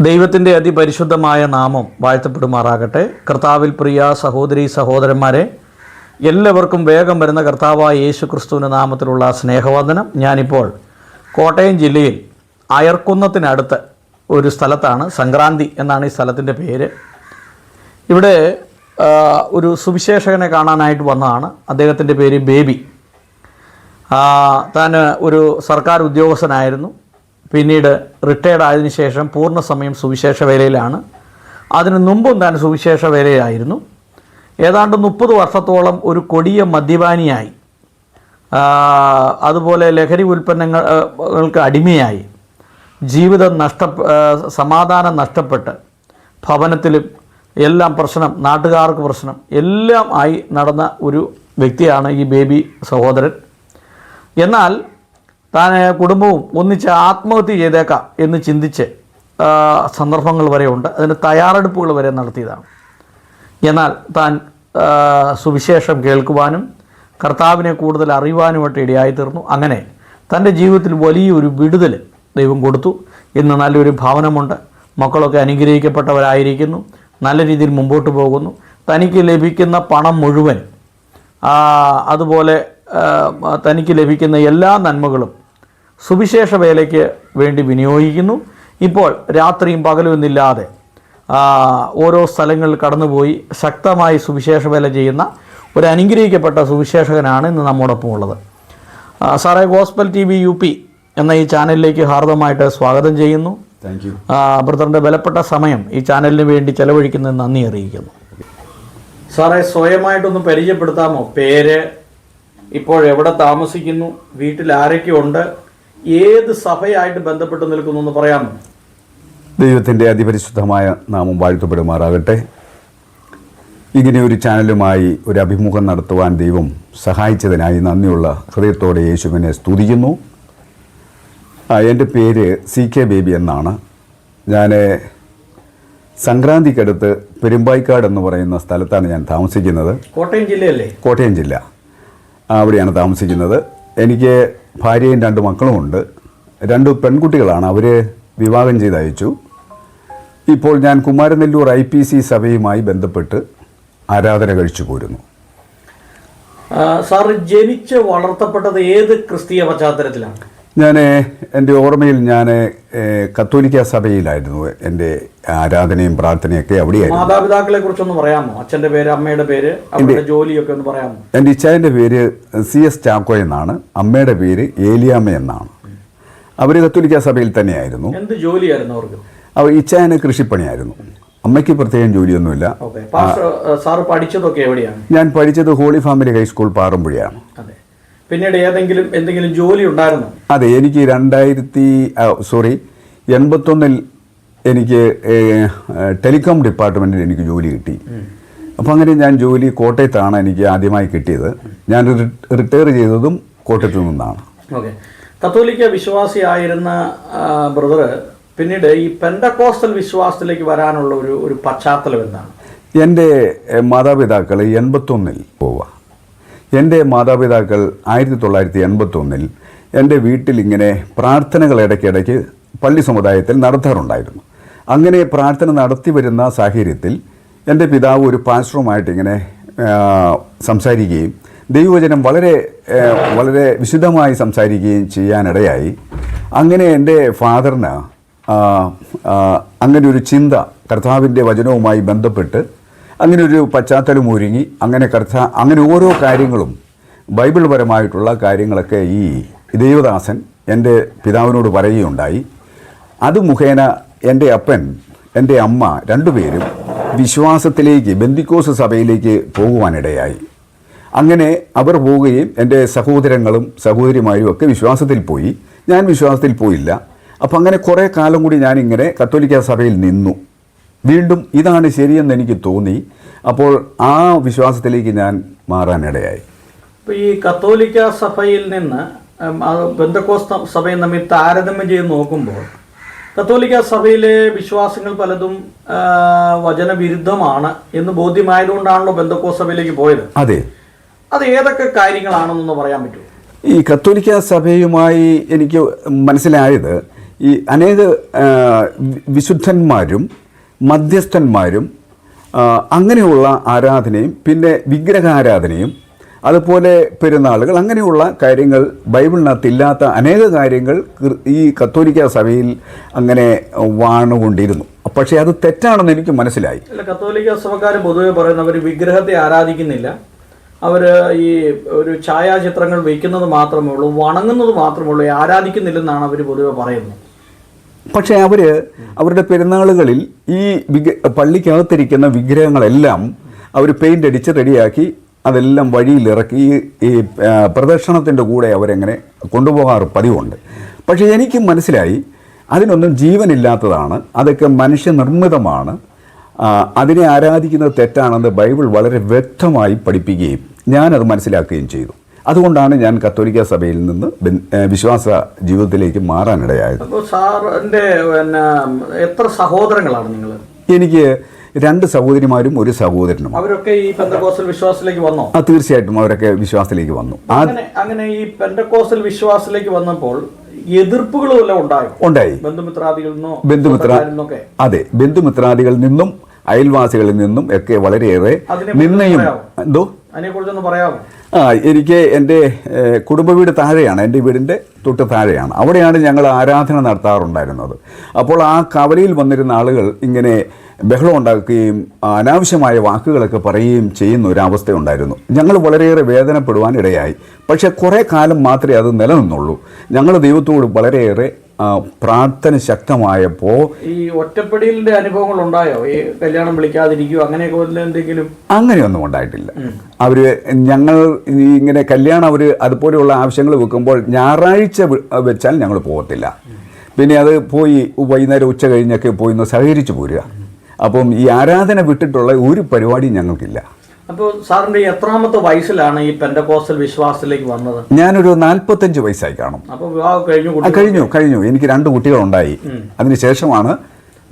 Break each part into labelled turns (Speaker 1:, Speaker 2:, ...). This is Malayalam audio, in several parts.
Speaker 1: ദൈവത്തിൻ്റെ അതിപരിശുദ്ധമായ നാമം വാഴ്ത്തപ്പെടുമാറാകട്ടെ. കർത്താവിൽ പ്രിയ സഹോദരി സഹോദരന്മാരെ, എല്ലാവർക്കും വേഗം വരുന്ന കർത്താവായ യേശു ക്രിസ്തുവിൻ്റെ നാമത്തിലുള്ള സ്നേഹവന്ദനം. ഞാനിപ്പോൾ കോട്ടയം ജില്ലയിൽ അയർക്കുന്നത്തിനടുത്ത് ഒരു സ്ഥലത്താണ്. സംക്രാന്തി എന്നാണ് ഈ സ്ഥലത്തിൻ്റെ പേര്. ഇവിടെ ഒരു സുവിശേഷകനെ കാണാനായിട്ട് വന്നതാണ്. അദ്ദേഹത്തിൻ്റെ പേര് ബേബി. താൻ ഒരു സർക്കാർ ഉദ്യോഗസ്ഥനായിരുന്നു. പിന്നീട് റിട്ടയർഡ് ആയതിനു ശേഷം പൂർണ്ണസമയം സുവിശേഷ വേലയിലാണ്. അതിനു മുമ്പും താൻ സുവിശേഷ വേലയിലായിരുന്നു. ഏതാണ്ട് 30 വർഷത്തോളം ഒരു കൊടിയ മദ്യപാനിയായി, അതുപോലെ ലഹരി ഉൽപ്പന്നങ്ങൾക്ക് അടിമയായി, ജീവിതം സമാധാനം നഷ്ടപ്പെട്ട്, ഭവനത്തിലും എല്ലാം പ്രശ്നം, നാട്ടുകാർക്ക് പ്രശ്നം എല്ലാം ആയി നടന്ന ഒരു വ്യക്തിയാണ് ഈ ബേബി സഹോദരൻ. എന്നാൽ താൻ കുടുംബവും ഒന്നിച്ച് ആത്മഹത്യ ചെയ്തേക്കാം എന്ന് ചിന്തിച്ച് സന്ദർഭങ്ങൾ വരെ ഉണ്ട്. അതിന് തയ്യാറെടുപ്പുകൾ വരെ നടത്തിയതാണ്. എന്നാൽ താൻ സുവിശേഷം കേൾക്കുവാനും കർത്താവിനെ കൂടുതൽ അറിയുവാനുമായിട്ട് ഇടയായിത്തീർന്നു. അങ്ങനെ തൻ്റെ ജീവിതത്തിൽ വലിയൊരു വിടുതൽ ദൈവം കൊടുത്തു. ഇന്ന് നല്ലൊരു ഭവനമുണ്ട്, മക്കളൊക്കെ അനുഗ്രഹിക്കപ്പെട്ടവരായിരിക്കുന്നു, നല്ല രീതിയിൽ മുമ്പോട്ട് പോകുന്നു. തനിക്ക് ലഭിക്കുന്ന പണം മുഴുവൻ, അതുപോലെ തനിക്ക് ലഭിക്കുന്ന എല്ലാ നന്മകളും സുവിശേഷ വേലയ്ക്ക് വേണ്ടി വിനിയോഗിക്കുന്നു. ഇപ്പോൾ രാത്രിയും പകലും എന്നില്ലാതെ ഓരോ സ്ഥലങ്ങളിൽ കടന്നുപോയി ശക്തമായി സുവിശേഷ വേല ചെയ്യുന്ന ഒരു അനുഗ്രഹിക്കപ്പെട്ട സുവിശേഷകനാണ് ഇന്ന് നമ്മോടൊപ്പം ഉള്ളത്. സാറേ, ഗോസ്പൽ TV UP എന്ന ഈ ചാനലിലേക്ക് ഹാർദമായിട്ട് സ്വാഗതം ചെയ്യുന്നു.
Speaker 2: Thank you.
Speaker 1: ബ്രദറിൻ്റെ വിലപ്പെട്ട സമയം ഈ ചാനലിന് വേണ്ടി ചെലവഴിക്കുന്നതിന് നന്ദി അറിയിക്കുന്നു. സാറേ, സ്വയമായിട്ടൊന്ന് പരിചയപ്പെടുത്താമോ? പേര്, ഇപ്പോൾ എവിടെ താമസിക്കുന്നു, വീട്ടിൽ ആരൊക്കെ ഉണ്ട്, ഏത് സഭയായിട്ട് ബന്ധപ്പെട്ട് നിൽക്കുന്നു എന്ന് പറയാമോ?
Speaker 2: ദൈവത്തിൻ്റെ അതിപരിശുദ്ധമായ നാമം വാഴ്ത്തപ്പെടുമാറാകട്ടെ. ഇങ്ങനെ ഒരു ചാനലുമായി ഒരു അഭിമുഖം നടത്തുവാൻ ദൈവം സഹായിച്ചതിനായി നന്ദിയുള്ള ഹൃദയത്തോടെ യേശുവിനെ സ്തുതിക്കുന്നു. എൻ്റെ പേര് CK ബേബി എന്നാണ്. ഞാൻ സംക്രാന്തിക്കടുത്ത് പെരുമ്പായിക്കാട് എന്ന് പറയുന്ന സ്ഥലത്താണ് ഞാൻ താമസിക്കുന്നത്.
Speaker 1: കോട്ടയം ജില്ലയല്ലേ?
Speaker 2: കോട്ടയം ജില്ല, അവിടെയാണ് താമസിക്കുന്നത്. എനിക്ക് ഭാര്യയും 2 മക്കളുമുണ്ട്. 2 പെൺകുട്ടികളാണ്. അവർ വിവാഹം ചെയ്ത് അയച്ചു. ഇപ്പോൾ ഞാൻ കുമാരനെല്ലൂർ IPC സഭയുമായി ബന്ധപ്പെട്ട് ആരാധന കഴിച്ചു പോരുന്നു.
Speaker 1: സാർ ജനിച്ച് വളർത്തപ്പെട്ടത് ഏത് ക്രിസ്തീയ പശ്ചാത്തലത്തിലാണ്?
Speaker 2: എൻ്റെ ഓർമ്മയിൽ ഞാൻ കത്തോലിക്ക സഭയിലായിരുന്നു. എൻ്റെ ആരാധനയും പ്രാർത്ഥനയൊക്കെ അവിടെയായിരുന്നു.
Speaker 1: മാതാപിതാക്കളെ കുറിച്ചൊന്ന് പറയാമോ? അച്ഛൻ്റെ പേര്, അമ്മയുടെ പേര്, അവരുടെ ജോലിയൊക്കെ ഒന്ന് പറയാമോ?
Speaker 2: എൻ്റെ ഇച്ചായൻ്റെ പേര് CS ചാക്കോ എന്നാണ്. അമ്മയുടെ പേര് ഏലിയാമ്മ എന്നാണ്. അവർ കത്തോലിക്ക സഭയിൽ തന്നെയായിരുന്നു.
Speaker 1: എന്ത് ജോലിയായിരുന്നു അവർക്ക്?
Speaker 2: ഇച്ചായന് കൃഷിപ്പണിയായിരുന്നു. അമ്മയ്ക്ക് പ്രത്യേകം ജോലിയൊന്നുമില്ല.
Speaker 1: സാർ പഠിച്ചതൊക്കെ എവിടെയാണ്? ഞാൻ
Speaker 2: പഠിച്ചത് ഹോളി ഫാമിലി ഹൈസ്കൂൾ പാറമ്പുഴയാണ്.
Speaker 1: പിന്നീട് എന്തെങ്കിലും ജോലി ഉണ്ടായിരുന്നു?
Speaker 2: അതെ, എനിക്ക് 81 എനിക്ക് ടെലികോം ഡിപ്പാർട്ട്മെൻറ്റിൽ എനിക്ക് ജോലി കിട്ടി. അപ്പോൾ അങ്ങനെ ഞാൻ ജോലി കോട്ടയത്താണ് എനിക്ക് ആദ്യമായി കിട്ടിയത്. ഞാൻ റിട്ടയർ ചെയ്തതും കോട്ടയത്തു നിന്നാണ്.
Speaker 1: ഓക്കെ. കത്തോലിക്ക വിശ്വാസിയായിരുന്ന ബ്രദർ പിന്നീട് ഈ പെന്തക്കോസ്റ്റൽ വിശ്വാസത്തിലേക്ക് വരാനുള്ള ഒരു പശ്ചാത്തലം എന്താണ്?
Speaker 2: എൻ്റെ മാതാപിതാക്കൾ 81 പോവുക. എൻ്റെ മാതാപിതാക്കൾ 1981 എൻ്റെ വീട്ടിൽ ഇങ്ങനെ പ്രാർത്ഥനകൾ ഇടയ്ക്കിടയ്ക്ക് പള്ളി സമുദായത്തിൽ നടത്താറുണ്ടായിരുന്നു. അങ്ങനെ പ്രാർത്ഥന നടത്തി വരുന്ന സാഹചര്യത്തിൽ എൻ്റെ പിതാവ് ഒരു പാസ്റ്ററുമായിട്ട് ഇങ്ങനെ സംസാരിക്കുകയും ദൈവവചനം വളരെ വളരെ വിശുദ്ധമായി സംസാരിക്കുകയും ചെയ്യാനിടയായി. അങ്ങനെ എൻ്റെ ഫാദറിന് അങ്ങനെ ഒരു ചിന്ത, കർത്താവിൻ്റെ വചനവുമായി ബന്ധപ്പെട്ട് അങ്ങനെ ഒരു പശ്ചാത്തലം ഒരുങ്ങി അങ്ങനെ ഓരോ കാര്യങ്ങളും ബൈബിൾ പരമായിട്ടുള്ള കാര്യങ്ങളൊക്കെ ഈ ദേവദാസൻ എൻ്റെ പിതാവിനോട് പറയുകയുണ്ടായി. അത് മുഖേന എൻ്റെ അപ്പൻ, എൻ്റെ അമ്മ 2 പേരും വിശ്വാസത്തിലേക്ക്, ബെന്തിക്കോസ് സഭയിലേക്ക് പോകുവാനിടയായി. അങ്ങനെ അവർ പോവുകയും എൻ്റെ സഹോദരങ്ങളും സഹോദരിമാരും ഒക്കെ വിശ്വാസത്തിൽ പോയി. ഞാൻ വിശ്വാസത്തിൽ പോയില്ല. അപ്പം അങ്ങനെ കുറേ കാലം കൂടി ഞാനിങ്ങനെ കത്തോലിക്ക സഭയിൽ നിന്നു. വീണ്ടും ഇതാണ് ശരിയെന്ന് എനിക്ക് തോന്നി. അപ്പോൾ ആ വിശ്വാസത്തിലേക്ക് ഞാൻ മാറാനിടയായി.
Speaker 1: ഇപ്പോൾ ഈ കത്തോലിക്ക സഭയിൽ നിന്ന് പെന്തക്കോസ്ത് സഭയും തമ്മിൽ താരതമ്യം ചെയ്ത് നോക്കുമ്പോൾ കത്തോലിക്ക സഭയിലെ വിശ്വാസങ്ങൾ പലതും വചനവിരുദ്ധമാണ് എന്ന് ബോധ്യമായതുകൊണ്ടാണല്ലോ പെന്തക്കോസ്ത് സഭയിലേക്ക് പോയത്.
Speaker 2: അതെ.
Speaker 1: അത് ഏതൊക്കെ കാര്യങ്ങളാണെന്നൊന്ന് പറയാൻ പറ്റുമോ?
Speaker 2: ഈ കത്തോലിക്ക സഭയുമായി എനിക്ക് മനസ്സിലായത് ഈ അനേക വിശുദ്ധന്മാരും മധ്യസ്ഥന്മാരും അങ്ങനെയുള്ള ആരാധനയും പിന്നെ വിഗ്രഹാരാധനയും അതുപോലെ പെരുന്നാളുകൾ അങ്ങനെയുള്ള കാര്യങ്ങൾ ബൈബിളിനകത്തില്ലാത്ത അനേക കാര്യങ്ങൾ ഈ കത്തോലിക്ക സഭയിൽ അങ്ങനെ വാണുകൊണ്ടിരുന്നു. പക്ഷേ അത് തെറ്റാണെന്ന് എനിക്ക് മനസ്സിലായി.
Speaker 1: അല്ല, കത്തോലിക്ക സഭക്കാർ പൊതുവെ പറയുന്നവർ വിഗ്രഹത്തെ ആരാധിക്കുന്നില്ല, അവർ ഈ ഒരു ഛായാചിത്രങ്ങൾ വയ്ക്കുന്നത് മാത്രമേ ഉള്ളൂ, വണങ്ങുന്നത് മാത്രമേ ഉള്ളൂ, ആരാധിക്കുന്നില്ലെന്നാണ് അവർ പൊതുവെ പറയുന്നത്.
Speaker 2: പക്ഷേ അവരുടെ പെരുന്നാളുകളിൽ ഈ പള്ളിക്കകത്തിരിക്കുന്ന വിഗ്രഹങ്ങളെല്ലാം അവർ പെയിൻ്റ് അടിച്ച് റെഡിയാക്കി അതെല്ലാം വഴിയിലിറക്കി ഈ പ്രദക്ഷിണത്തിൻ്റെ കൂടെ അവരെങ്ങനെ കൊണ്ടുപോകാറ് പതിവുണ്ട്. പക്ഷേ എനിക്ക് മനസ്സിലായി അതിനൊന്നും ജീവനില്ലാത്തതാണ്, അതൊക്കെ മനുഷ്യനിർമ്മിതമാണ്, അതിനെ ആരാധിക്കുന്നത് തെറ്റാണെന്ന് ബൈബിൾ വളരെ വ്യക്തമായി പഠിപ്പിക്കുകയും ഞാനത് മനസ്സിലാക്കുകയും ചെയ്തു. അതുകൊണ്ടാണ് ഞാൻ കത്തോലിക്ക സഭയിൽ നിന്ന് വിശ്വാസ ജീവിതത്തിലേക്ക് മാറാനിടയായത്.
Speaker 1: അപ്പോൾ സാറിൻ്റെ എത്ര സഹോദരങ്ങളാണ് നിങ്ങൾ?
Speaker 2: എനിക്ക് 2 സഹോദരിമാരും 1 സഹോദരനും.
Speaker 1: അവരൊക്കെ ഈ പെന്തക്കോസ്റ്റൽ വിശ്വാസത്തിലേക്ക് വന്നോ?
Speaker 2: തീർച്ചയായിട്ടും അവരൊക്കെ വിശ്വാസത്തിലേക്ക് വന്നു.
Speaker 1: അങ്ങനെ ഈ പെന്തക്കോസ്റ്റൽ വിശ്വാസത്തിലേക്ക് വന്നപ്പോൾ എതിർപ്പുകളും എല്ലാം ഉണ്ടായി.
Speaker 2: അതെ, ബന്ധുമിത്രാദികളിൽ നിന്നും അയൽവാസികളിൽ നിന്നും ഒക്കെ വളരെയേറെ നിന്നയും
Speaker 1: അതിനെക്കുറിച്ചൊന്ന് പറയാമോ?
Speaker 2: എനിക്ക് എൻ്റെ കുടുംബ വീട് താഴെയാണ്, എൻ്റെ വീടിൻ്റെ തൊട്ട് താഴെയാണ്. അവിടെയാണ് ഞങ്ങൾ ആരാധന നടത്താറുണ്ടായിരുന്നത്. അപ്പോൾ ആ കവലയിൽ വന്നിരുന്ന ആളുകൾ ഇങ്ങനെ ബഹളം ഉണ്ടാക്കുകയും അനാവശ്യമായ വാക്കുകളൊക്കെ പറയുകയും ചെയ്യുന്ന ഒരവസ്ഥയുണ്ടായിരുന്നു. ഞങ്ങൾ വളരെയേറെ വേദനപ്പെടുവാൻ ഇടയായി. പക്ഷേ കുറേ കാലം മാത്രമേ അത് നിലനിന്നുള്ളൂ. ഞങ്ങൾ ദൈവത്തോട് വളരെയേറെ പ്രാർത്ഥന ശക്തമായപ്പോൾ
Speaker 1: ഈ ഒറ്റപ്പെടലിന്റെ അനുഭവങ്ങൾ ഉണ്ടായോ? ഈ കല്യാണം വിളിക്കാതിരിക്കുകയോ അങ്ങനെയൊക്കെ എന്തെങ്കിലും?
Speaker 2: അങ്ങനെയൊന്നും ഉണ്ടായിട്ടില്ല. ഞങ്ങൾ ഇങ്ങനെ കല്യാണം അതുപോലെയുള്ള ആവശ്യങ്ങൾ വെക്കുമ്പോൾ ഞായറാഴ്ച വെച്ചാൽ ഞങ്ങൾ പോകത്തില്ല. പിന്നെ അത് പോയി വൈകുന്നേരം ഉച്ച കഴിഞ്ഞൊക്കെ പോയി ഒന്ന് സഹകരിച്ച് പോരുക. അപ്പം ഈ ആരാധന വിട്ടിട്ടുള്ള ഒരു പരിപാടിയും ഞങ്ങൾക്കില്ല.
Speaker 1: അപ്പോൾ സാറിന്റെ എത്രാമത്തെ വയസ്സിലാണ് ഈ പെന്തക്കോസ്റ്റൽ വിശ്വാസത്തിലേക്ക് വന്നത്?
Speaker 2: ഞാനൊരു 45 വയസ്സായി കാണും.
Speaker 1: അപ്പോൾ വിവാഹം
Speaker 2: കഴിഞ്ഞു. എനിക്ക് 2 കുട്ടികളുണ്ടായി. അതിനുശേഷമാണ്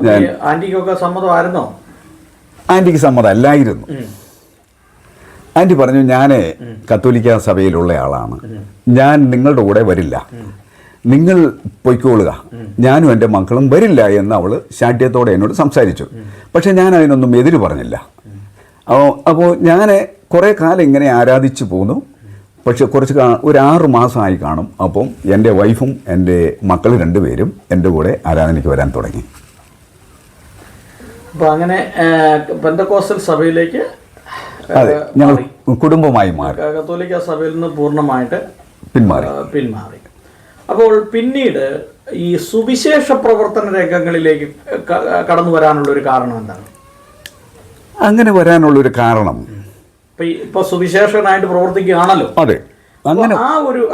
Speaker 2: ഞാൻ.
Speaker 1: ആന്റിക്കൊക്കെ സമ്മതമായിരുന്നോ?
Speaker 2: ആന്റിക്ക് സമ്മതമല്ലായിരുന്നു. ആന്റി പറഞ്ഞു, ഞാൻ കത്തോലിക്ക സഭയിലുള്ള ആളാണ്, ഞാൻ നിങ്ങളുടെ കൂടെ വരില്ല, നിങ്ങൾ പൊയ്ക്കോളുക, ഞാനും എൻ്റെ മക്കളും വരില്ല എന്ന് അവൾ ശാഠ്യത്തോടെ എന്നോട് സംസാരിച്ചു. പക്ഷെ ഞാൻ അതിനൊന്നും എതിര് പറഞ്ഞില്ല. അപ്പോൾ ഞാൻ കുറേ കാലം ഇങ്ങനെ ആരാധിച്ചു പോന്നു. പക്ഷെ ഒരു 6 മാസമായി കാണും. അപ്പം എൻ്റെ വൈഫും എൻ്റെ മക്കൾ 2 പേരും എൻ്റെ കൂടെ ആരാധനയ്ക്ക് വരാൻ തുടങ്ങി.
Speaker 1: അപ്പോൾ അങ്ങനെ പെന്തക്കോസ്റ്റൽ സഭയിലേക്ക്
Speaker 2: അതെ ഞങ്ങൾ കുടുംബമായി മാറി.
Speaker 1: കത്തോലിക്ക സഭയിൽ നിന്ന് പൂർണ്ണമായിട്ട് പിന്മാറി. അപ്പോൾ പിന്നീട് ഈ സുവിശേഷ പ്രവർത്തന രംഗങ്ങളിലേക്ക് കടന്നു വരാനുള്ളൊരു കാരണം എന്താണ്?
Speaker 2: അങ്ങനെ വരാനുള്ളൊരു കാരണം
Speaker 1: ഇപ്പൊ സുവിശേഷനായിട്ട് പ്രവർത്തിക്കുകയാണല്ലോ.
Speaker 2: അതെ, അങ്ങനെ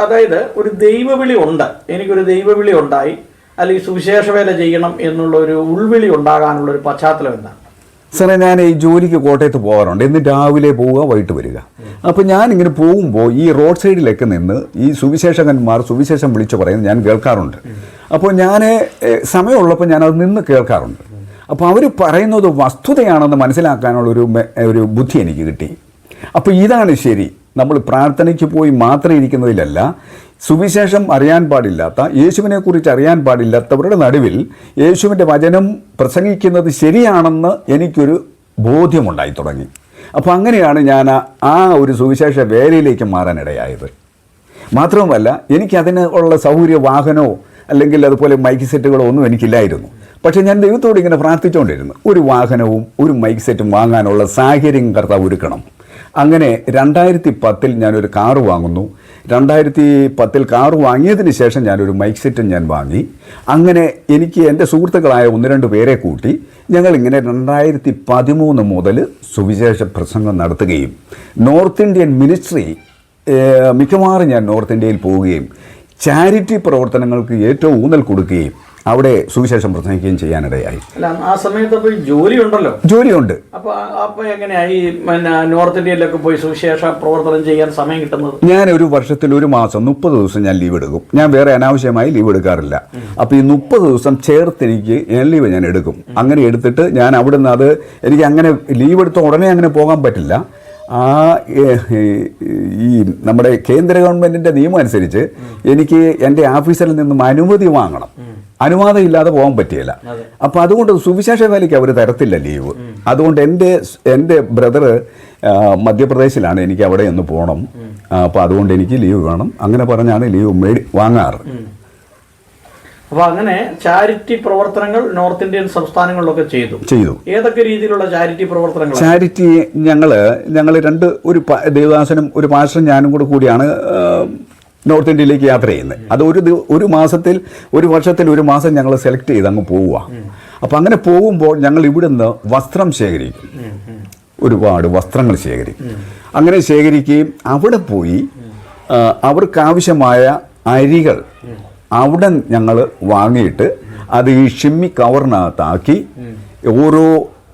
Speaker 1: അതായത് ഒരു ദൈവവിളി ഉണ്ട്, എനിക്കൊരു ദൈവവിളി ഉണ്ടായി, അല്ലെങ്കിൽ സുവിശേഷ വേല ചെയ്യണം എന്നുള്ള ഒരു ഉൾവിളി ഉണ്ടാകാനുള്ള ഒരു പശ്ചാത്തലം എന്താണ്?
Speaker 2: സാറേ, ഞാൻ ഈ ജോലിക്ക് കോട്ടയത്ത് പോകാറുണ്ട്. ഇന്ന് രാവിലെ പോവുക, വൈകിട്ട് വരിക. അപ്പോൾ ഞാനിങ്ങനെ പോകുമ്പോൾ ഈ റോഡ് സൈഡിലൊക്കെ നിന്ന് ഈ സുവിശേഷകന്മാർ സുവിശേഷം വിളിച്ചു പറയുന്നത് ഞാൻ കേൾക്കാറുണ്ട്. അപ്പോൾ ഞാൻ സമയമുള്ളപ്പോൾ ഞാനത് നിന്ന് കേൾക്കാറുണ്ട്. അപ്പോൾ അവർ പറയുന്നത് വസ്തുതയാണെന്ന് മനസ്സിലാക്കാനുള്ള ഒരു ബുദ്ധി എനിക്ക് കിട്ടി. അപ്പോൾ ഇതാണ് ശരി. നമ്മൾ പ്രാർത്ഥനയ്ക്ക് പോയി മാത്രം ഇരിക്കുന്നതിലല്ല, സുവിശേഷം അറിയാൻ പാടില്ലാത്ത, യേശുവിനെക്കുറിച്ച് അറിയാൻ പാടില്ലാത്തവരുടെ നടുവിൽ യേശുവിൻ്റെ വചനം പ്രസംഗിക്കുന്നത് ശരിയാണെന്ന് എനിക്കൊരു ബോധ്യമുണ്ടായി തുടങ്ങി. അപ്പോൾ അങ്ങനെയാണ് ഞാൻ ആ ഒരു സുവിശേഷ വേലയിലേക്ക് മാറാനിടയായത്. മാത്രവുമല്ല, എനിക്കതിന് ഉള്ള സൗകര്യ വാഹനമോ അല്ലെങ്കിൽ അതുപോലെ മൈക്ക് സെറ്റുകളോ ഒന്നും എനിക്കില്ലായിരുന്നു. പക്ഷേ ഞാൻ ദൈവത്തോട് ഇങ്ങനെ പ്രാർത്ഥിച്ചുകൊണ്ടിരുന്നു, ഒരു വാഹനവും ഒരു മൈക്ക് സെറ്റും വാങ്ങാനുള്ള സാഹചര്യം കർത്താവ് ഒരുക്കണം. അങ്ങനെ 2010 ഞാനൊരു കാറ് വാങ്ങുന്നു. 2010 കാറ് വാങ്ങിയതിന് ശേഷം ഞാനൊരു മൈക്ക് സെറ്റും ഞാൻ വാങ്ങി. അങ്ങനെ എനിക്ക് എൻ്റെ സുഹൃത്തുക്കളായ 1-2 പേരെ കൂട്ടി ഞങ്ങളിങ്ങനെ 2013 മുതൽ സുവിശേഷ പ്രസംഗം നടത്തുകയും നോർത്ത് ഇന്ത്യൻ മിനിസ്ട്രി മിക്കവാറും ഞാൻ നോർത്ത് ഇന്ത്യയിൽ പോവുകയും ചാരിറ്റി പ്രവർത്തനങ്ങൾക്ക് ഏറ്റവും ഊന്നൽ കൊടുക്കുകയും അവിടെ സുവിശേഷം പ്രസംഗിക്കുകയും ചെയ്യാനിടയായി.
Speaker 1: അല്ല, ആ സമയത്ത് ജോലി ഉണ്ടല്ലോ?
Speaker 2: ജോലിയുണ്ട്.
Speaker 1: അപ്പോൾ എങ്ങനെയായി നോർത്ത് ഇന്ത്യയിലൊക്കെ പോയി സുവിശേഷ പ്രവർത്തനം ചെയ്യാൻ സമയം കിട്ടുന്നത്?
Speaker 2: ഞാൻ ഒരു വർഷത്തിൽ 1 മാസം 30 ദിവസം ഞാൻ ലീവ് എടുക്കും. ഞാൻ വേറെ അനാവശ്യമായി ലീവ് എടുക്കാറില്ല. അപ്പോൾ ഈ 30 ദിവസം ചേർത്ത് എനിക്ക് ലീവ് ഞാൻ എടുക്കും. അങ്ങനെ എടുത്തിട്ട് ഞാൻ അവിടുന്ന് എനിക്ക് അങ്ങനെ ലീവ് എടുത്ത ഉടനെ അങ്ങനെ പോകാൻ പറ്റില്ല. ഈ നമ്മുടെ കേന്ദ്ര ഗവൺമെൻറ്റിൻ്റെ നിയമം അനുസരിച്ച് എനിക്ക് എൻ്റെ ഓഫീസിൽ നിന്നും അനുമതി വാങ്ങണം. അനുവാദം ഇല്ലാതെ പോകാൻ പറ്റിയില്ല. അപ്പോൾ അതുകൊണ്ട് സുവിശേഷ വേലയ്ക്ക് അവർ തരത്തില്ല ലീവ്. അതുകൊണ്ട് എൻ്റെ ബ്രദർ മധ്യപ്രദേശിലാണ്, എനിക്ക് അവിടെ ഒന്ന് പോകണം. അപ്പോൾ അതുകൊണ്ട് എനിക്ക് ലീവ് വേണം. അങ്ങനെ പറഞ്ഞാണ് ലീവ് വാങ്ങാറ്.
Speaker 1: അപ്പോൾ അങ്ങനെ ചാരിറ്റി പ്രവർത്തനങ്ങൾ നോർത്ത് ഇന്ത്യൻ സംസ്ഥാനങ്ങളിലൊക്കെ ചെയ്തു. ഏതൊക്കെ രീതിയിലുള്ള ചാരിറ്റി പ്രവർത്തനങ്ങൾ? ചാരിറ്റി
Speaker 2: ഞങ്ങൾ ഒരു ദേവദാസനും ഒരു പാസ്റ്ററും ഞാനും കൂടിയാണ് നോർത്ത് ഇന്ത്യയിലേക്ക് യാത്ര ചെയ്യുന്നത്. അത് ഒരു മാസത്തിൽ ഒരു വർഷത്തിൽ ഒരു മാസം ഞങ്ങൾ സെലക്ട് ചെയ്ത് അങ്ങ് പോവുക. അപ്പം അങ്ങനെ പോകുമ്പോൾ ഞങ്ങൾ ഇവിടുന്ന് വസ്ത്രം ശേഖരിക്കും, ഒരുപാട് വസ്ത്രങ്ങൾ ശേഖരിക്കും. അങ്ങനെ ശേഖരിക്കുകയും അവിടെ പോയി അവർക്കാവശ്യമായ അരികൾ അവിടെ ഞങ്ങൾ വാങ്ങിയിട്ട് അത് ഈ ഷിമ്മി കവറിനകത്താക്കി ഓരോ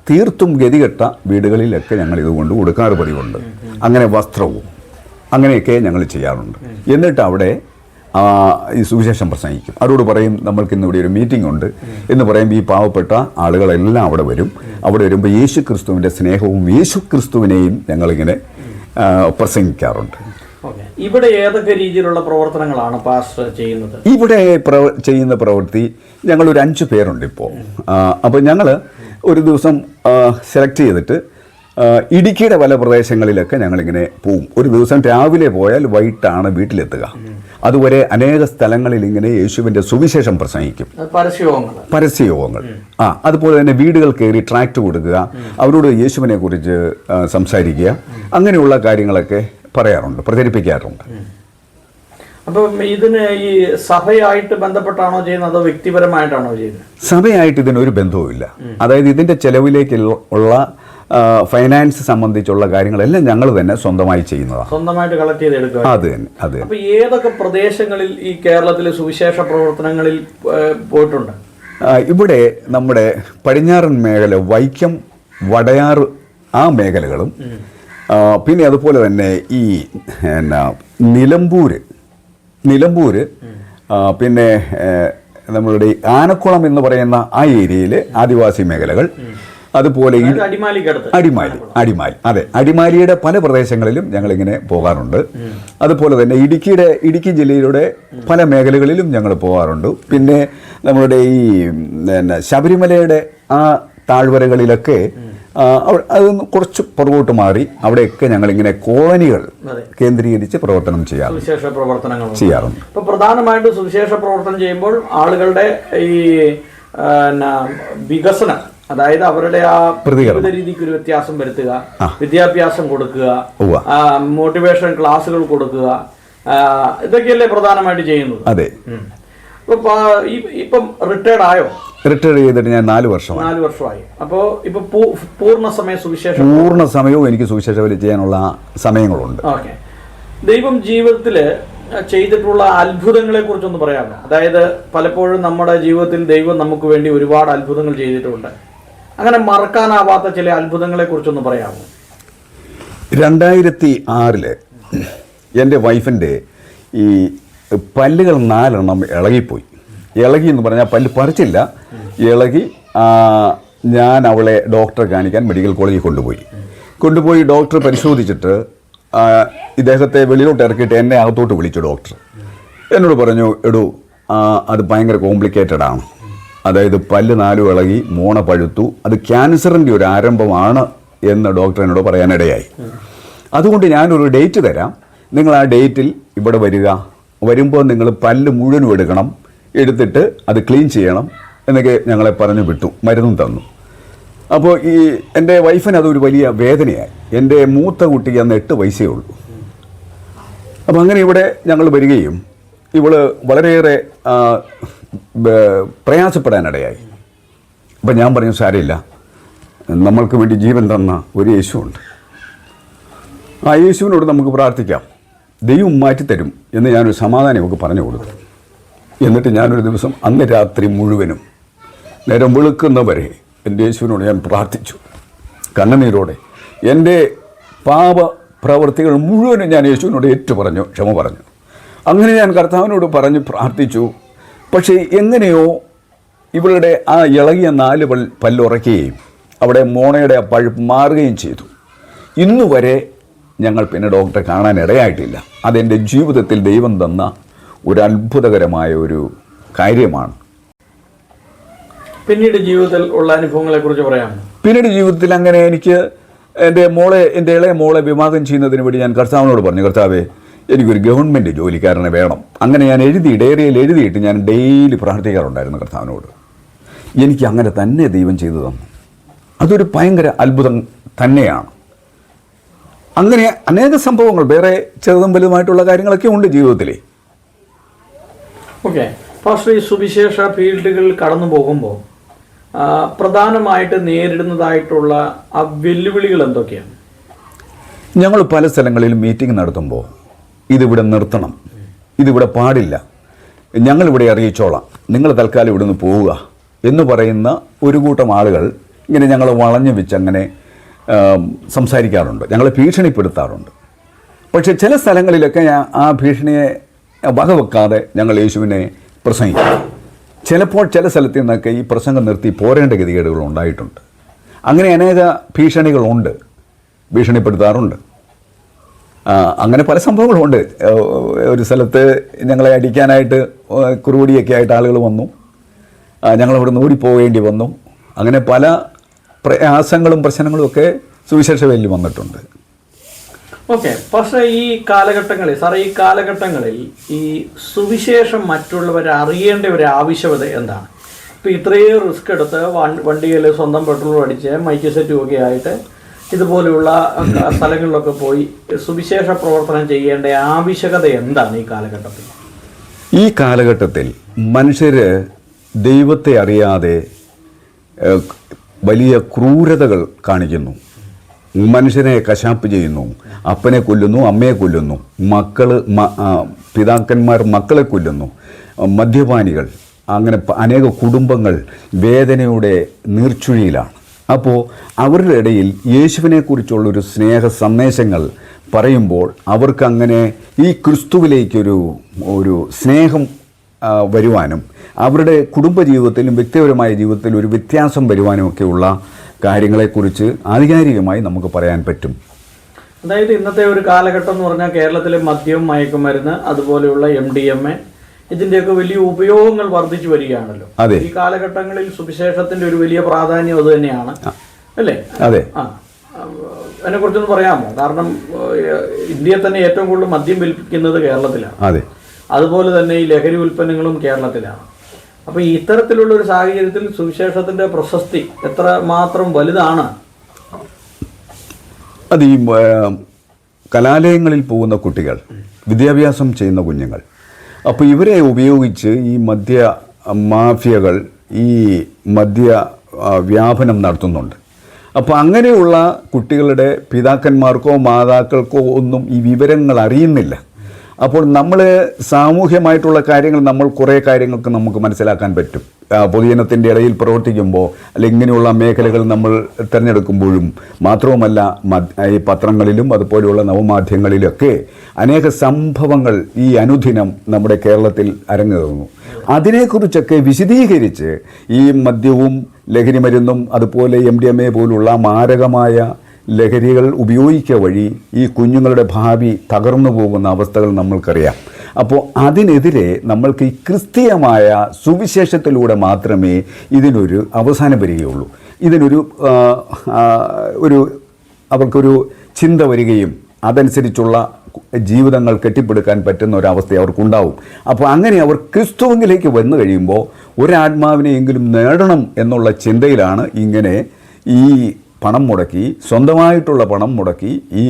Speaker 2: തീർത്തും ഗതികെട്ട വീടുകളിലൊക്കെ ഞങ്ങൾ ഇതുകൊണ്ട് കൊടുക്കാറ് പതിവുണ്ട്. അങ്ങനെ വസ്ത്രവും അങ്ങനെയൊക്കെ ഞങ്ങൾ ചെയ്യാറുണ്ട്. എന്നിട്ട് അവിടെ ഈ സുവിശേഷം പ്രസംഗിക്കും. അവരോട് പറയും നമ്മൾക്കിന്ന് ഇവിടെ ഒരു മീറ്റിംഗ് ഉണ്ട് എന്ന് പറയുമ്പോൾ ഈ പാവപ്പെട്ട ആളുകളെല്ലാം അവിടെ വരും. അവിടെ വരുമ്പോൾ യേശു ക്രിസ്തുവിൻ്റെ സ്നേഹവും യേശു ക്രിസ്തുവിനെയും ഞങ്ങളിങ്ങനെ പ്രസംഗിക്കാറുണ്ട്.
Speaker 1: ഇവിടെ ഏതൊക്കെ രീതിയിലുള്ള പ്രവർത്തനങ്ങളാണ് പാസ്റ്റർ ചെയ്യുന്നത്?
Speaker 2: ഇവിടെ ചെയ്യുന്ന പ്രവൃത്തി ഞങ്ങളൊരു 5 പേരുണ്ട് ഇപ്പോൾ. അപ്പോൾ ഞങ്ങൾ ഒരു ദിവസം സെലക്ട് ചെയ്തിട്ട് ഇടുക്കിയുടെ പല പ്രദേശങ്ങളിലൊക്കെ ഞങ്ങളിങ്ങനെ പോവും. ഒരു ദിവസം രാവിലെ പോയാൽ വൈകിട്ടാണ് വീട്ടിലെത്തുക. അതുവരെ അനേക സ്ഥലങ്ങളിൽ ഇങ്ങനെ യേശുവിൻ്റെ സുവിശേഷം പ്രസംഗിക്കും. പരസ്യയോഗങ്ങൾ. അതുപോലെ തന്നെ വീടുകൾ കയറി ട്രാക്ട് കൊടുക്കുക, അവരോട് യേശുവിനെ കുറിച്ച് സംസാരിക്കുക, അങ്ങനെയുള്ള കാര്യങ്ങളൊക്കെ പറയാറുണ്ട്, പ്രചരിപ്പിക്കാറുണ്ട്.
Speaker 1: അപ്പം ഇതിന് ഈ സഭയായിട്ട് ബന്ധപ്പെട്ടാണോ ചെയ്യുന്നത് അതോ വ്യക്തിപരമായിട്ടാണോ ചെയ്യുന്നത്?
Speaker 2: സഭയായിട്ട് ഇതിനൊരു ബന്ധവുമില്ല. അതായത് ഇതിൻ്റെ ചെലവിലേക്കുള്ള ഫൈനാൻസ് സംബന്ധിച്ചുള്ള കാര്യങ്ങളെല്ലാം ഞങ്ങൾ തന്നെ സ്വന്തമായി ചെയ്യുന്നതാണ്,
Speaker 1: സ്വന്തമായിട്ട് കളക്ട് ചെയ്തെടുക്കുക.
Speaker 2: അത് തന്നെ.
Speaker 1: അപ്പോൾ ഏതൊക്കെ പ്രദേശങ്ങളിൽ ഈ കേരളത്തിലെ സുവിശേഷ പ്രവർത്തനങ്ങളിൽ പോയിട്ടുണ്ട്?
Speaker 2: ഇവിടെ നമ്മുടെ പടിഞ്ഞാറൻ മേഖല, വൈക്കം, വടയാർ, ആ മേഖലകളും പിന്നെ അതുപോലെ തന്നെ ഈ നിലമ്പൂര്, പിന്നെ നമ്മളുടെ ആനക്കുളം എന്ന് പറയുന്ന ആ ഏരിയയിൽ ആദിവാസി മേഖലകൾ, അതുപോലെ അടിമാലിയുടെ പല പ്രദേശങ്ങളിലും ഞങ്ങളിങ്ങനെ പോകാറുണ്ട്. അതുപോലെ തന്നെ ഇടുക്കി ജില്ലയിലൂടെ പല മേഖലകളിലും ഞങ്ങൾ പോകാറുണ്ട്. പിന്നെ നമ്മളുടെ ഈ ശബരിമലയുടെ ആ താഴ്വരകളിലൊക്കെ അതൊന്ന് കുറച്ച് പുറകോട്ട് മാറി അവിടെയൊക്കെ ഞങ്ങളിങ്ങനെ കോളനികൾ കേന്ദ്രീകരിച്ച് പ്രവർത്തനം ചെയ്യാറുണ്ട്.
Speaker 1: ഇപ്പോൾ പ്രധാനമായിട്ടും സുവിശേഷ പ്രവർത്തനം ചെയ്യുമ്പോൾ ആളുകളുടെ ഈ വികസനം, അതായത് അവരുടെ ആ ജീവിത രീതിക്ക് ഒരു വ്യത്യാസം വരുത്തുക, വിദ്യാഭ്യാസം കൊടുക്കുക, മോട്ടിവേഷൻ ക്ലാസ്സുകൾ കൊടുക്കുക, ഇതൊക്കെയല്ലേ പ്രധാനമായിട്ട് ചെയ്യുന്നത്?
Speaker 2: അതെ.
Speaker 1: ഇപ്പം റിട്ടയർഡ് ആയോ?
Speaker 2: റിട്ടയർ ചെയ്തിട്ട് ഞാൻ 4
Speaker 1: വർഷമായി. അപ്പോൾ ഇപ്പൊ പൂർണ്ണ
Speaker 2: സമയവും എനിക്ക് സുവിശേഷ വേല ചെയ്യാനുള്ള സമയങ്ങളുണ്ട്.
Speaker 1: ഓക്കെ. ദൈവം ജീവിതത്തിൽ ചെയ്തിട്ടുള്ള അത്ഭുതങ്ങളെ കുറിച്ചൊന്ന് പറയാമോ? അതായത് പലപ്പോഴും നമ്മുടെ ജീവിതത്തിൽ ദൈവം നമുക്ക് വേണ്ടി ഒരുപാട് അത്ഭുതങ്ങൾ ചെയ്തിട്ടുണ്ട്. അങ്ങനെ മറക്കാനാവാത്ത ചില അത്ഭുതങ്ങളെ കുറിച്ചൊന്ന് പറയാമോ?
Speaker 2: 2006 എൻ്റെ വൈഫിൻ്റെ ഈ പല്ലുകൾ 4 ഇളകിപ്പോയി. ഇളകി എന്ന് പറഞ്ഞാൽ പല്ല് പറിച്ചില്ല, ഇളകി. ഞാൻ അവളെ ഡോക്ടറെ കാണിക്കാൻ മെഡിക്കൽ കോളേജിൽ കൊണ്ടുപോയി ഡോക്ടർ പരിശോധിച്ചിട്ട് ഇദ്ദേഹത്തെ വെളിയിലോട്ട് ഇറക്കിയിട്ട് എന്നെ അകത്തോട്ട് വിളിച്ചു. ഡോക്ടർ എന്നോട് പറഞ്ഞു, അത് ഭയങ്കര കോംപ്ലിക്കേറ്റഡ് ആണ്. അതായത് പല്ല് 4 ഇളകി, മോണ പഴുത്തു, അത് ക്യാൻസറിൻ്റെ ഒരു ആരംഭമാണ് എന്ന് ഡോക്ടർ എന്നോട് പറയാനിടയായി. അതുകൊണ്ട് ഞാനൊരു ഡേറ്റ് തരാം, നിങ്ങൾ ആ ഡേറ്റിൽ ഇവിടെ വരുമ്പോൾ നിങ്ങൾ പല്ല് മുഴുവനും എടുത്തിട്ട് അത് ക്ലീൻ ചെയ്യണം എന്നൊക്കെ ഞങ്ങളെ പറഞ്ഞു വിട്ടു. മരുന്നും തന്നു. അപ്പോൾ എൻ്റെ വൈഫിന് അതൊരു വലിയ വേദനയായി. എൻ്റെ മൂത്ത കുട്ടിക്ക് അന്ന് 8 വയസ്സേ ഉള്ളൂ. അപ്പോൾ അങ്ങനെ ഇവിടെ ഞങ്ങൾ വരികയും ഇവള് വളരെയേറെ പ്രയാസപ്പെടാനിടയായി. അപ്പം ഞാൻ പറഞ്ഞു, സാരമില്ല, നമ്മൾക്ക് വേണ്ടി ജീവൻ തന്ന ഒരു യേശുവുണ്ട്, ആ യേശുവിനോട് നമുക്ക് പ്രാർത്ഥിക്കാം, ദൈവം മാറ്റിത്തരും എന്ന് ഞാനൊരു സമാധാനം നമുക്ക് പറഞ്ഞു കൊടുത്തു. എന്നിട്ട് ഞാനൊരു ദിവസം അന്ന് രാത്രി മുഴുവനും നേരം വെളുക്കുന്നവരെ എൻ്റെ യേശുവിനോട് ഞാൻ പ്രാർത്ഥിച്ചു, കണ്ണുനീരോടെ. എൻ്റെ പാപ പ്രവൃത്തികൾ മുഴുവനും ഞാൻ യേശുവിനോട് ഏറ്റുപറഞ്ഞു, ക്ഷമ പറഞ്ഞു. അങ്ങനെ ഞാൻ കർത്താവിനോട് പറഞ്ഞ് പ്രാർത്ഥിച്ചു. പക്ഷേ എങ്ങനെയോ ഇവളുടെ ആ ഇളകിയ 4 പല്ലുറയ്ക്കുകയും അവിടെ മോണയുടെ ആ പഴുപ്പ് മാറുകയും ചെയ്തു. ഇന്നുവരെ ഞങ്ങൾ പിന്നെ ഡോക്ടറെ കാണാൻ ഇടയായിട്ടില്ല. അതെൻ്റെ ജീവിതത്തിൽ ദൈവം തന്ന ഒരു അത്ഭുതകരമായ ഒരു കാര്യമാണ്.
Speaker 1: പിന്നീട് ജീവിതത്തിൽ ഉള്ള അനുഭവങ്ങളെക്കുറിച്ച് പറയാം.
Speaker 2: പിന്നീട് ജീവിതത്തിൽ അങ്ങനെ എനിക്ക് എൻ്റെ ഇളയ മോളെ വിവാഹം ചെയ്യുന്നതിന് വേണ്ടി ഞാൻ കർത്താവിനോട് പറഞ്ഞു, കർത്താവേ എനിക്കൊരു ഗവൺമെൻറ് ജോലിക്കാരനെ വേണം. അങ്ങനെ ഞാൻ ഡയറിയിൽ എഴുതിയിട്ട് ഞാൻ ഡെയിലി പ്രാർത്ഥിക്കാറുണ്ടായിരുന്നു കർത്താവിനോട്. എനിക്ക് അങ്ങനെ തന്നെ ദൈവം ചെയ്തു തന്നു. അതൊരു ഭയങ്കര അത്ഭുതം തന്നെയാണ്. അങ്ങനെ അനേക സംഭവങ്ങൾ, വേറെ ചെറുതും വലുതുമായിട്ടുള്ള കാര്യങ്ങളൊക്കെ ഉണ്ട് ജീവിതത്തിൽ.
Speaker 1: ഓക്കെ, ഫസ്റ്റ് ഈ സുവിശേഷ ഫീൽഡുകളിൽ കടന്നു പോകുമ്പോൾ പ്രധാനമായിട്ട് നേരിടുന്നതായിട്ടുള്ള ആ വെല്ലുവിളികൾ എന്തൊക്കെയാണ്?
Speaker 2: ഞങ്ങൾ പല സ്ഥലങ്ങളിലും മീറ്റിംഗ് നടത്തുമ്പോൾ ഇതിവിടെ നിർത്തണം, ഇതിവിടെ പാടില്ല, ഞങ്ങളിവിടെ അറിയിച്ചോളാം, നിങ്ങൾ തൽക്കാലം ഇവിടുന്ന് പോവുക എന്ന് പറയുന്ന ഒരു കൂട്ടം ആളുകൾ ഇങ്ങനെ ഞങ്ങൾ വളഞ്ഞു വെച്ച് അങ്ങനെ സംസാരിക്കാറുണ്ട്, ഞങ്ങളെ ഭീഷണിപ്പെടുത്താറുണ്ട്. പക്ഷേ ചില സ്ഥലങ്ങളിലൊക്കെ ആ ഭീഷണിയെ വകവെക്കാതെ ഞങ്ങൾ യേശുവിനെ പ്രസംഗിക്കും. ചിലപ്പോൾ ചില സ്ഥലത്തു നിന്നൊക്കെ ഈ പ്രസംഗം നിർത്തി പോരേണ്ട ഗതികേടുകൾ ഉണ്ടായിട്ടുണ്ട്. അങ്ങനെ അനേക ഭീഷണികളുണ്ട്, ഭീഷണിപ്പെടുത്താറുണ്ട്. അങ്ങനെ പല സംഭവങ്ങളുമുണ്ട്. ഒരു സ്ഥലത്ത് ഞങ്ങളെ അടിക്കാനായിട്ട് കുറുവടിയൊക്കെ ആയിട്ട് ആളുകൾ വന്നു, ഞങ്ങളവിടെ നിന്ന് ഓടിപ്പോവേണ്ടി വന്നു. അങ്ങനെ പല പ്രയാസങ്ങളും പ്രശ്നങ്ങളും ഒക്കെ സുവിശേഷ വേലിൽ വന്നിട്ടുണ്ട്.
Speaker 1: ഓക്കെ, പക്ഷേ ഈ കാലഘട്ടങ്ങളിൽ ഈ സുവിശേഷം മറ്റുള്ളവരെ അറിയേണ്ട ഒരു ആവശ്യകത എന്താണ്? ഇപ്പോൾ ഇത്രയും റിസ്ക് എടുത്ത് വണ്ടിയിൽ സ്വന്തം പെട്രോൾ അടിച്ച് മൈക്ക് സെറ്റും ഒക്കെ ആയിട്ട് ഇതുപോലെയുള്ള സ്ഥലങ്ങളിലൊക്കെ പോയി സുവിശേഷ പ്രവർത്തനം ചെയ്യേണ്ട ആവശ്യകത എന്താണ് ഈ കാലഘട്ടത്തിൽ?
Speaker 2: ഈ കാലഘട്ടത്തിൽ മനുഷ്യർ ദൈവത്തെ അറിയാതെ വലിയ ക്രൂരതകൾ കാണിക്കുന്നു. മനുഷ്യനെ കശാപ്പ് ചെയ്യുന്നു, അപ്പനെ കൊല്ലുന്നു, അമ്മയെ കൊല്ലുന്നു, പിതാക്കന്മാർ മക്കളെ കൊല്ലുന്നു, മദ്യപാനികൾ, അങ്ങനെ അനേക കുടുംബങ്ങൾ വേദനയുടെ നീർച്ചുഴിയിലാണ്. അപ്പോൾ അവരുടെ ഇടയിൽ യേശുവിനെക്കുറിച്ചുള്ളൊരു സ്നേഹ സന്ദേശങ്ങൾ പറയുമ്പോൾ അവർക്കങ്ങനെ ഈ ക്രിസ്തുവിലേക്കൊരു സ്നേഹം വരുവാനും അവരുടെ കുടുംബജീവിതത്തിലും വ്യക്തിപരമായ ജീവിതത്തിലും ഒരു വ്യത്യാസം വരുവാനുമൊക്കെയുള്ള കാര്യങ്ങളെക്കുറിച്ച് ആധികാരികമായി നമുക്ക് പറയാൻ പറ്റും.
Speaker 1: അതായത് ഇന്നത്തെ ഒരു കാലഘട്ടം എന്ന് പറഞ്ഞാൽ കേരളത്തിലെ മദ്യം, മയക്കുമരുന്ന്, അതുപോലെയുള്ള MDMA ഇതിൻ്റെയൊക്കെ വലിയ ഉപയോഗങ്ങൾ വർദ്ധിച്ചു വരികയാണല്ലോ.
Speaker 2: അതെ,
Speaker 1: ഈ കാലഘട്ടങ്ങളിൽ സുവിശേഷത്തിന്റെ ഒരു വലിയ പ്രാധാന്യം അത് തന്നെയാണ് അല്ലേ?
Speaker 2: അതെ.
Speaker 1: അതിനെക്കുറിച്ചൊന്ന് പറയാമോ? കാരണം ഇന്ത്യയിൽ തന്നെ ഏറ്റവും കൂടുതൽ മദ്യം വിൽക്കുന്നത് കേരളത്തിലാണ്.
Speaker 2: അതെ, അതുപോലെ
Speaker 1: തന്നെ ഈ ലഹരി ഉൽപ്പന്നങ്ങളും കേരളത്തിലാണ്. അപ്പോൾ ഇത്തരത്തിലുള്ള ഒരു സാഹചര്യത്തിൽ സുവിശേഷത്തിന്റെ പ്രശസ്തി എത്ര മാത്രം വലുതാണ്?
Speaker 2: അത് ഈ കലാലയങ്ങളിൽ പോകുന്ന കുട്ടികൾ, വിദ്യാഭ്യാസം ചെയ്യുന്ന കുഞ്ഞുങ്ങൾ, അപ്പോൾ ഇവരെ ഉപയോഗിച്ച് ഈ മദ്യ മാഫിയകൾ ഈ മദ്യ വ്യാപനം നടത്തുന്നുണ്ട്. അപ്പോൾ അങ്ങനെയുള്ള കുട്ടികളുടെ പിതാക്കന്മാർക്കോ മാതാക്കൾക്കോ ഒന്നും ഈ വിവരങ്ങൾ അറിയുന്നില്ല. അപ്പോൾ നമ്മൾ സാമൂഹ്യമായിട്ടുള്ള കാര്യങ്ങൾ കുറേ കാര്യങ്ങൾക്ക് നമുക്ക് മനസ്സിലാക്കാൻ പറ്റും. പൊതുജനത്തിൻ്റെ ഇടയിൽ പ്രവർത്തിക്കുമ്പോൾ അല്ലെങ്കിൽ ഇങ്ങനെയുള്ള മേഖലകൾ നമ്മൾ തിരഞ്ഞെടുക്കുമ്പോഴും മാത്രവുമല്ല ഈ പത്രങ്ങളിലും അതുപോലെയുള്ള നവമാധ്യമങ്ങളിലൊക്കെ അനേക സംഭവങ്ങൾ ഈ അനുദിനം നമ്മുടെ കേരളത്തിൽ അരങ്ങേറുന്നു. അതിനെക്കുറിച്ചൊക്കെ വിശദീകരിച്ച് ഈ മദ്യവും ലഹരിമരുന്നും അതുപോലെ MDMA പോലുള്ള മാരകമായ ലഹരികൾ ഉപയോഗിക്കുക വഴി ഈ കുഞ്ഞുങ്ങളുടെ ഭാവി തകർന്നു പോകുന്ന അവസ്ഥകൾ നമ്മൾക്കറിയാം. അപ്പോൾ അതിനെതിരെ നമ്മൾക്ക് ഈ ക്രിസ്തീയമായ സുവിശേഷത്തിലൂടെ മാത്രമേ ഇതിനൊരു അവസാനം വരികയുള്ളൂ. ഇതിനൊരു അവർക്കൊരു ചിന്ത വരികയും അതനുസരിച്ചുള്ള ജീവിതങ്ങൾ കെട്ടിപ്പടുക്കാൻ പറ്റുന്ന ഒരവസ്ഥ അവർക്കുണ്ടാവും. അപ്പോൾ അങ്ങനെ അവർ ക്രിസ്തുവിലേക്ക് വന്നു കഴിയുമ്പോൾ ഒരാത്മാവിനെയെങ്കിലും നേടണം എന്നുള്ള ചിന്തയിലാണ് ഇങ്ങനെ ഈ പണം മുടക്കി, സ്വന്തമായിട്ടുള്ള പണം മുടക്കി ഈ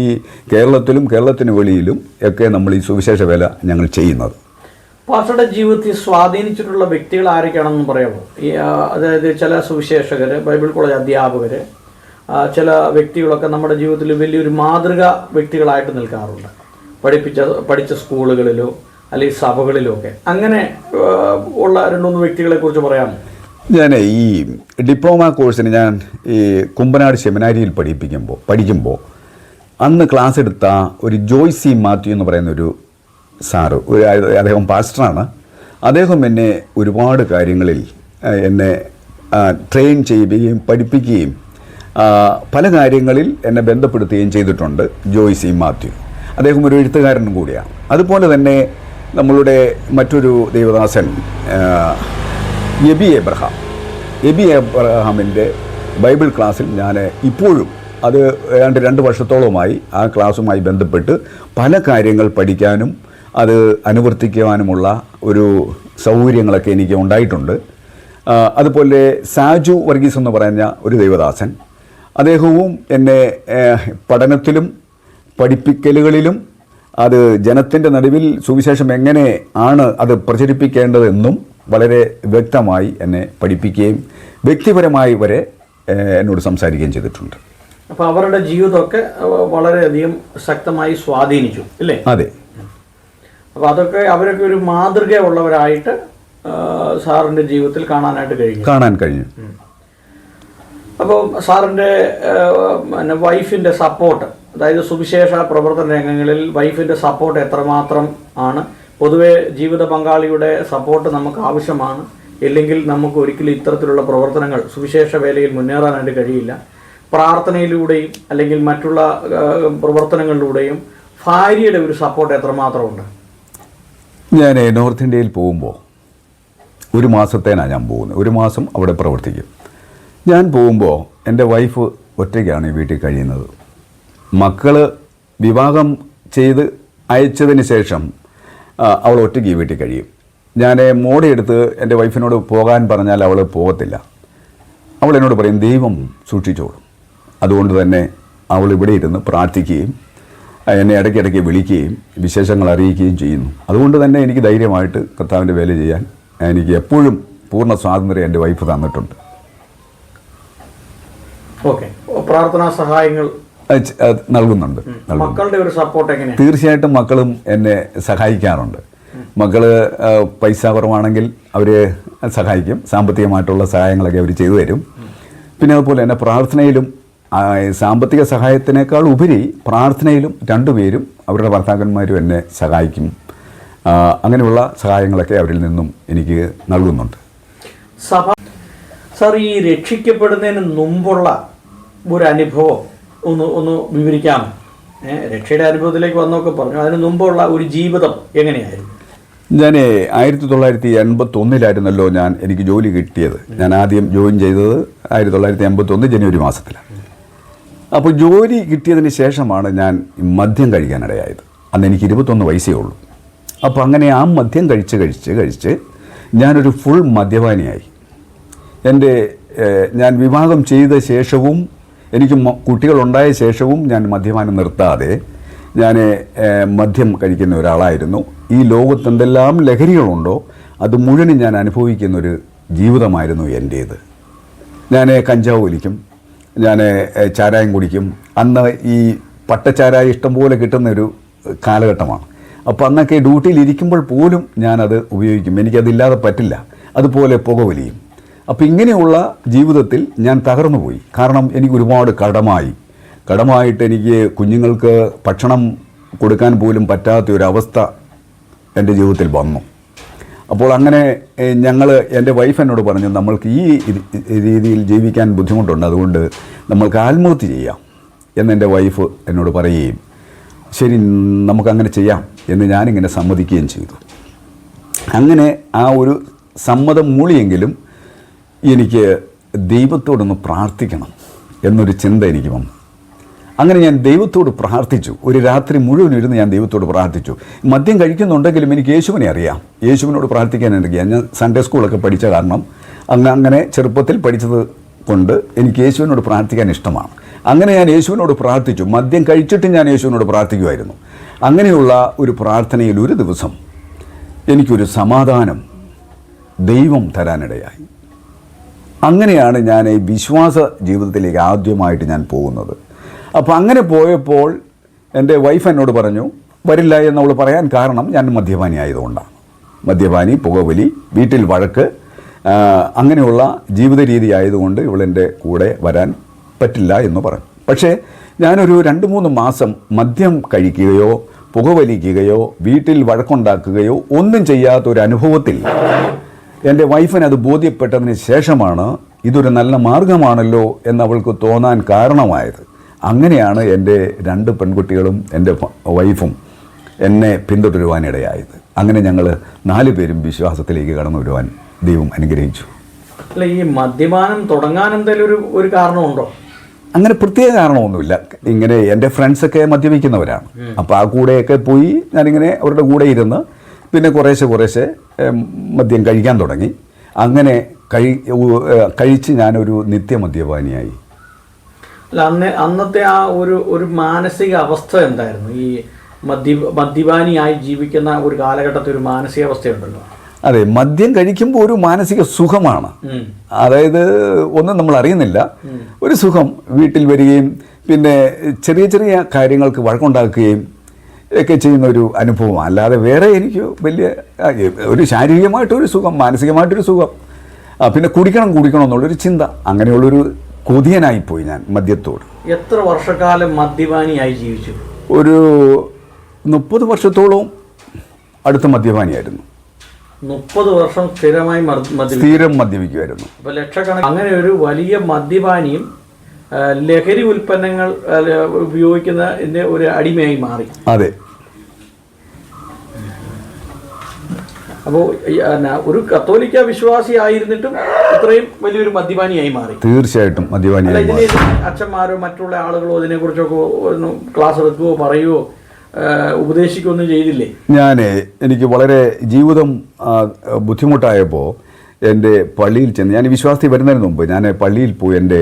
Speaker 2: കേരളത്തിലും കേരളത്തിന് വെളിയിലും ഒക്കെ നമ്മൾ ഈ സുവിശേഷ വേല ഞങ്ങൾ ചെയ്യുന്നത്.
Speaker 1: പാസ്റ്ററുടെ ജീവിതത്തിൽ സ്വാധീനിച്ചിട്ടുള്ള വ്യക്തികൾ ആരൊക്കെയാണെന്ന് പറയാമോ? അതായത് ചില സുവിശേഷകർ, ബൈബിൾ കോളേജ് അധ്യാപകർ, ചില വ്യക്തികളൊക്കെ നമ്മുടെ ജീവിതത്തിൽ വലിയൊരു മാതൃക വ്യക്തികളായിട്ട് നിൽക്കാറുണ്ട്. പഠിച്ച സ്കൂളുകളിലോ അല്ലെങ്കിൽ സഭകളിലോ ഒക്കെ. അങ്ങനെ ഉള്ള 2-3 വ്യക്തികളെ കുറിച്ച് പറയാമോ?
Speaker 2: ഞാൻ ഈ ഡിപ്ലോമ കോഴ്സിന് ഞാൻ ഈ കുമ്പനാട് സെമിനാരിയിൽ പഠിക്കുമ്പോൾ അന്ന് ക്ലാസ് എടുത്ത ഒരു ജോയ്സി മാത്യു എന്ന് പറയുന്നൊരു സാറ്, അദ്ദേഹം പാസ്റ്ററാണ്. അദ്ദേഹം എന്നെ ഒരുപാട് കാര്യങ്ങളിൽ എന്നെ ട്രെയിൻ ചെയ്യുകയും പഠിപ്പിക്കുകയും പല കാര്യങ്ങളിൽ എന്നെ ബന്ധപ്പെടുത്തുകയും ചെയ്തിട്ടുണ്ട്. ജോയ് സി മാത്യു, അദ്ദേഹം ഒരു എഴുത്തുകാരനും കൂടിയാണ്. അതുപോലെ തന്നെ നമ്മളുടെ മറ്റൊരു ദൈവദാസൻ എബി എബ്രഹാമിൻ്റെ ബൈബിൾ ക്ലാസ്സിൽ ഞാൻ ഇപ്പോഴും അത് ഏതാണ്ട് 2 വർഷത്തോളമായി ആ ക്ലാസ്സുമായി ബന്ധപ്പെട്ട് പല കാര്യങ്ങൾ പഠിക്കാനും അത് അനുവർത്തിക്കുവാനുമുള്ള ഒരു സൗകര്യങ്ങളൊക്കെ എനിക്ക് ഉണ്ടായിട്ടുണ്ട്. അതുപോലെ സാജു വർഗീസ് എന്ന് പറഞ്ഞ ഒരു ദൈവദാസൻ, അദ്ദേഹവും എന്നെ പഠനത്തിലും പഠിപ്പിക്കലുകളിലും അത് ജനത്തിൻ്റെ നടുവിൽ സുവിശേഷം എങ്ങനെ ആണ് അത് പ്രചരിപ്പിക്കേണ്ടതെന്നും വളരെ വ്യക്തമായി എന്നെ പഠിപ്പിക്കുകയും വ്യക്തിപരമായി വരെ എന്നോട് സംസാരിക്കുകയും ചെയ്തിട്ടുണ്ട്.
Speaker 1: അപ്പോൾ അവരുടെ ജീവിതമൊക്കെ വളരെയധികം ശക്തമായി സ്വാധീനിച്ചു അല്ലേ?
Speaker 2: അതെ.
Speaker 1: അപ്പോൾ അതൊക്കെ അവരൊക്കെ ഒരു മാതൃകയുള്ളവരായിട്ട് സാറിൻ്റെ ജീവിതത്തിൽ കാണാൻ കഴിഞ്ഞു. അപ്പോൾ സാറിൻ്റെ വൈഫിൻ്റെ സപ്പോർട്ട്, അതായത് സുവിശേഷ പ്രവർത്തന രംഗങ്ങളിൽ വൈഫിൻ്റെ സപ്പോർട്ട് എത്രമാത്രം ആണ്? പൊതുവെ ജീവിത പങ്കാളിയുടെ സപ്പോർട്ട് നമുക്ക് ആവശ്യമാണ്, ഇല്ലെങ്കിൽ നമുക്ക് ഒരിക്കലും ഇത്തരത്തിലുള്ള പ്രവർത്തനങ്ങൾ സുവിശേഷ വേലയിൽ മുന്നേറാനായിട്ട് കഴിയില്ല. പ്രാർത്ഥനയിലൂടെയും അല്ലെങ്കിൽ മറ്റുള്ള പ്രവർത്തനങ്ങളിലൂടെയും ഭാര്യയുടെ ഒരു സപ്പോർട്ട് എത്രമാത്രമുണ്ട്?
Speaker 2: ഞാൻ നോർത്ത് ഇന്ത്യയിൽ പോകുമ്പോൾ 1 മാസത്തേനാണ് ഞാൻ പോകുന്നത്. 1 മാസം അവിടെ പ്രവർത്തിക്കും. ഞാൻ പോകുമ്പോൾ എൻ്റെ വൈഫ് ഒറ്റയ്ക്കാണ് ഈ വീട്ടിൽ കഴിയുന്നത്. മക്കൾ വിവാഹം ചെയ്ത് അയച്ചതിന് ശേഷം അവൾ ഒറ്റയ്ക്ക് ഈ വീട്ടിൽ കഴിയും. ഞാൻ മോടിയെടുത്ത് എൻ്റെ വൈഫിനോട് പോകാൻ പറഞ്ഞാൽ അവൾ പോകത്തില്ല. അവൾ എന്നോട് പറയും ദൈവം സൂക്ഷിച്ചോളും. അതുകൊണ്ട് തന്നെ അവൾ ഇവിടെ ഇരുന്ന് പ്രാർത്ഥിക്കുകയും എന്നെ ഇടയ്ക്കിടയ്ക്ക് വിളിക്കുകയും വിശേഷങ്ങൾ അറിയിക്കുകയും ചെയ്യുന്നു. അതുകൊണ്ട് തന്നെ എനിക്ക് ധൈര്യമായിട്ട് കർത്താവിൻ്റെ വേല ചെയ്യാൻ എനിക്ക് എപ്പോഴും പൂർണ്ണ സ്വാതന്ത്ര്യം എൻ്റെ വൈഫ് തന്നിട്ടുണ്ട്.
Speaker 1: ഓക്കെ, പ്രാർത്ഥനാ സഹായങ്ങൾ
Speaker 2: നൽകുന്നുണ്ട്.
Speaker 1: മക്കളുടെ ഒരു സപ്പോർട്ട് എങ്ങനെയാണ്?
Speaker 2: തീർച്ചയായിട്ടും മക്കളും എന്നെ സഹായിക്കാറുണ്ട്. മക്കൾ പൈസ കുറവാണെങ്കിൽ അവർ സഹായിക്കും, സാമ്പത്തികമായിട്ടുള്ള സഹായങ്ങളൊക്കെ അവർ ചെയ്തു തരും. പിന്നെ അതുപോലെ തന്നെ പ്രാർത്ഥനയിലും സാമ്പത്തിക സഹായത്തിനേക്കാൾ ഉപരി പ്രാർത്ഥനയിലും രണ്ടുപേരും അവരുടെ ഭർത്താക്കന്മാരും എന്നെ സഹായിക്കും. അങ്ങനെയുള്ള സഹായങ്ങളൊക്കെ അവരിൽ നിന്നും എനിക്ക് നൽകുന്നുണ്ട്.
Speaker 1: സാർ, ഈ രക്ഷിക്കപ്പെടുന്നതിന് മുമ്പുള്ള ഒരു അനുഭവം ഒന്ന് വിവരിക്കാമോ? രക്ഷയുടെ അനുഭവത്തിലേക്ക് വന്നൊക്കെ പറഞ്ഞു, അതിന് മുമ്പുള്ള ഒരു ജീവിതം എങ്ങനെയായിരുന്നു?
Speaker 2: ഞാൻ 1981 എനിക്ക് ജോലി കിട്ടിയത്. ഞാൻ ആദ്യം ജോയിൻ ചെയ്തത് 1981 ജനുവരി മാസത്തിലാണ്. അപ്പോൾ ജോലി കിട്ടിയതിന് ശേഷമാണ് ഞാൻ മദ്യം കഴിക്കാനിടയായത്. അന്ന് എനിക്ക് 21 വയസ്സേ ഉള്ളൂ. അപ്പോൾ അങ്ങനെ ആ മദ്യം കഴിച്ച് ഞാനൊരു ഫുൾ മദ്യപാനിയായി. ഞാൻ വിവാഹം ചെയ്ത ശേഷവും എനിക്ക് കുട്ടികളുണ്ടായ ശേഷവും ഞാൻ മദ്യപാനം നിർത്താതെ ഞാൻ മദ്യം കഴിക്കുന്ന ഒരാളായിരുന്നു. ഈ ലോകത്ത് എന്തെല്ലാം ലഹരികളുണ്ടോ അത് മുഴുവനും ഞാൻ അനുഭവിക്കുന്നൊരു ജീവിതമായിരുന്നു എൻ്റേത്. ഞാൻ കഞ്ചാവ് വലിക്കും, ഞാൻ ചാരായം കുടിക്കും. അന്ന് ഈ പട്ടച്ചാരായം ഇഷ്ടംപോലെ കിട്ടുന്നൊരു കാലഘട്ടമാണ്. അപ്പോൾ അന്നൊക്കെ ഡ്യൂട്ടിയിലിരിക്കുമ്പോൾ പോലും ഞാനത് ഉപയോഗിക്കും, എനിക്കതില്ലാതെ പറ്റില്ല. അതുപോലെ പുകവലിയും. അപ്പോൾ ഇങ്ങനെയുള്ള ജീവിതത്തിൽ ഞാൻ തകർന്നു പോയി. കാരണം എനിക്ക് ഒരുപാട് കടമായിട്ട് എനിക്ക് കുഞ്ഞുങ്ങൾക്ക് ഭക്ഷണം കൊടുക്കാൻ പോലും പറ്റാത്തൊരവസ്ഥ എൻ്റെ ജീവിതത്തിൽ വന്നു. അപ്പോൾ അങ്ങനെ എൻ്റെ വൈഫ് എന്നോട് പറഞ്ഞു, നമ്മൾക്ക് ഈ രീതിയിൽ ജീവിക്കാൻ ബുദ്ധിമുട്ടുണ്ട്, അതുകൊണ്ട് നമ്മൾക്ക് ആത്മഹത്യ ചെയ്യാം എന്നെൻ്റെ വൈഫ് എന്നോട് പറയുകയും ശരി നമുക്കങ്ങനെ ചെയ്യാം എന്ന് ഞാനിങ്ങനെ സമ്മതിക്കുകയും ചെയ്തു. അങ്ങനെ ആ ഒരു സമ്മതം മൂളിയെങ്കിലും എനിക്ക് ദൈവത്തോടൊന്ന് പ്രാർത്ഥിക്കണം എന്നൊരു ചിന്ത എനിക്ക് വന്നു. അങ്ങനെ ഞാൻ ദൈവത്തോട് പ്രാർത്ഥിച്ചു. ഒരു രാത്രി മുഴുവൻ ഇരുന്ന് ഞാൻ ദൈവത്തോട് പ്രാർത്ഥിച്ചു. മദ്യം കഴിക്കുന്നുണ്ടെങ്കിലും എനിക്ക് യേശുവിനെ അറിയാം, യേശുവിനോട് പ്രാർത്ഥിക്കാൻ എനിക്കറിയാം. ഞാൻ സൺഡേ സ്കൂളൊക്കെ പഠിച്ച കാരണം അങ്ങനെ ചെറുപ്പത്തിൽ പഠിച്ചത് കൊണ്ട് എനിക്ക് യേശുവിനോട് പ്രാർത്ഥിക്കാൻ ഇഷ്ടമാണ്. അങ്ങനെ ഞാൻ യേശുവിനോട് പ്രാർത്ഥിച്ചു. മദ്യം കഴിച്ചിട്ട് ഞാൻ യേശുവിനോട് പ്രാർത്ഥിക്കുമായിരുന്നു. അങ്ങനെയുള്ള ഒരു പ്രാർത്ഥനയിൽ ഒരു ദിവസം എനിക്കൊരു സമാധാനം ദൈവം തരാനിടയായി. അങ്ങനെയാണ് ഞാൻ ഈ വിശ്വാസ ജീവിതത്തിലേക്ക് ആദ്യമായിട്ട് ഞാൻ പോകുന്നത്. അപ്പോൾ അങ്ങനെ പോയപ്പോൾ എൻ്റെ വൈഫ് എന്നോട് പറഞ്ഞു വരില്ല എന്നവൾ പറയാൻ കാരണം ഞാൻ മദ്യപാനി ആയതുകൊണ്ടാണ്. മദ്യപാനി, പുകവലി, വീട്ടിൽ വഴക്ക്, അങ്ങനെയുള്ള ജീവിത രീതി ആയതുകൊണ്ട് ഇവളെൻ്റെ കൂടെ വരാൻ പറ്റില്ല എന്ന് പറഞ്ഞു. പക്ഷേ ഞാനൊരു 2-3 മാസം മദ്യം കഴിക്കുകയോ പുകവലിക്കുകയോ വീട്ടിൽ വഴക്കുണ്ടാക്കുകയോ ഒന്നും ചെയ്യാത്തൊരു അനുഭവത്തിൽ എൻ്റെ വൈഫിന് അത് ബോധ്യപ്പെട്ടതിന് ശേഷമാണ് ഇതൊരു നല്ല മാർഗമാണല്ലോ എന്നവൾക്ക് തോന്നാൻ കാരണമായത്. അങ്ങനെയാണ് എൻ്റെ 2 പെൺകുട്ടികളും എൻ്റെ വൈഫും എന്നെ പിന്തുടരുവാനിടയായത്. അങ്ങനെ ഞങ്ങൾ 4 പേരും വിശ്വാസത്തിലേക്ക് കടന്നു വരുവാൻ ദൈവം അനുഗ്രഹിച്ചു.
Speaker 1: അല്ല, ഈ മദ്യപാനം തുടങ്ങാൻ എന്തെങ്കിലും ഒരു കാരണമുണ്ടോ?
Speaker 2: അങ്ങനെ പ്രത്യേക കാരണമൊന്നുമില്ല. ഇങ്ങനെ എൻ്റെ ഫ്രണ്ട്സൊക്കെ മദ്യപിക്കുന്നവരാണ്. അപ്പോൾ ആ കൂടെയൊക്കെ പോയി ഞാനിങ്ങനെ അവരുടെ കൂടെ ഇരുന്ന് പിന്നെ കുറേശ്ശെ മദ്യം കഴിക്കാൻ തുടങ്ങി. അങ്ങനെ കഴിച്ച് ഞാനൊരു നിത്യമദ്യപാനിയായി.
Speaker 1: അല്ല, അന്നത്തെ ആ ഒരു മാനസിക അവസ്ഥ എന്തായിരുന്നു? ഈ മദ്യപാനിയായി ജീവിക്കുന്ന ഒരു കാലഘട്ടത്തിൽ ഒരു മാനസികാവസ്ഥയുണ്ടല്ലോ.
Speaker 2: അതെ, മദ്യം കഴിക്കുമ്പോൾ ഒരു മാനസിക സുഖമാണ്. അതായത് ഒന്നും നമ്മൾ അറിയുന്നില്ല, ഒരു സുഖം. വീട്ടിൽ വരികയും പിന്നെ ചെറിയ കാര്യങ്ങൾക്ക് വഴക്കുണ്ടാക്കുകയും ഒക്കെ ചെയ്യുന്ന ഒരു അനുഭവം. അല്ലാതെ വേറെ എനിക്ക് വലിയ ഒരു ശാരീരികമായിട്ടൊരു സുഖം, മാനസികമായിട്ടൊരു സുഖം. പിന്നെ കുടിക്കണം എന്നുള്ളൊരു ചിന്ത, അങ്ങനെയുള്ളൊരു കൊതിയനായിപ്പോയി ഞാൻ മദ്യത്തോട്.
Speaker 1: എത്ര വർഷക്കാലം മദ്യപാനിയായി ജീവിച്ചു?
Speaker 2: ഒരു 30 വർഷത്തോളം അടുത്ത മദ്യപാനിയായിരുന്നു.
Speaker 1: 30 വർഷം സ്ഥിരമായി
Speaker 2: സ്ഥിരം മദ്യപിക്കുമായിരുന്നു.
Speaker 1: അപ്പോൾ ലക്ഷക്കണക്കിന്. അങ്ങനെ ഒരു വലിയ മദ്യപാനിയും ലഹരി ഉൽപ്പന്നങ്ങൾ ഉപയോഗിക്കുന്നതിൻ്റെ ഒരു അടിമയായി മാറി.
Speaker 2: അതെ.
Speaker 1: അപ്പോൾ ഒരു കത്തോലിക്ക വിശ്വാസി ആയിരുന്നിട്ടും ഇത്രയും വലിയൊരു മദ്യപാനിയായി മാറി.
Speaker 2: തീർച്ചയായിട്ടും മദ്യപാനിയായി മാറി.
Speaker 1: അച്ഛന്മാരോ മറ്റുള്ള ആളുകളോ ഇതിനെക്കുറിച്ചൊക്കെ ഒന്ന് ക്ലാസ് എടുക്കുകയോ പറയുകയോ ഉപദേശിക്കുകയൊന്നും ചെയ്തില്ലേ?
Speaker 2: എനിക്ക് വളരെ ജീവിതം ബുദ്ധിമുട്ടായപ്പോൾ എൻ്റെ പള്ളിയിൽ ചെന്ന്, ഞാൻ വിശ്വാസത്തിൽ വരുന്നതിന് മുമ്പ് ഞാൻ പള്ളിയിൽ പോയി എൻ്റെ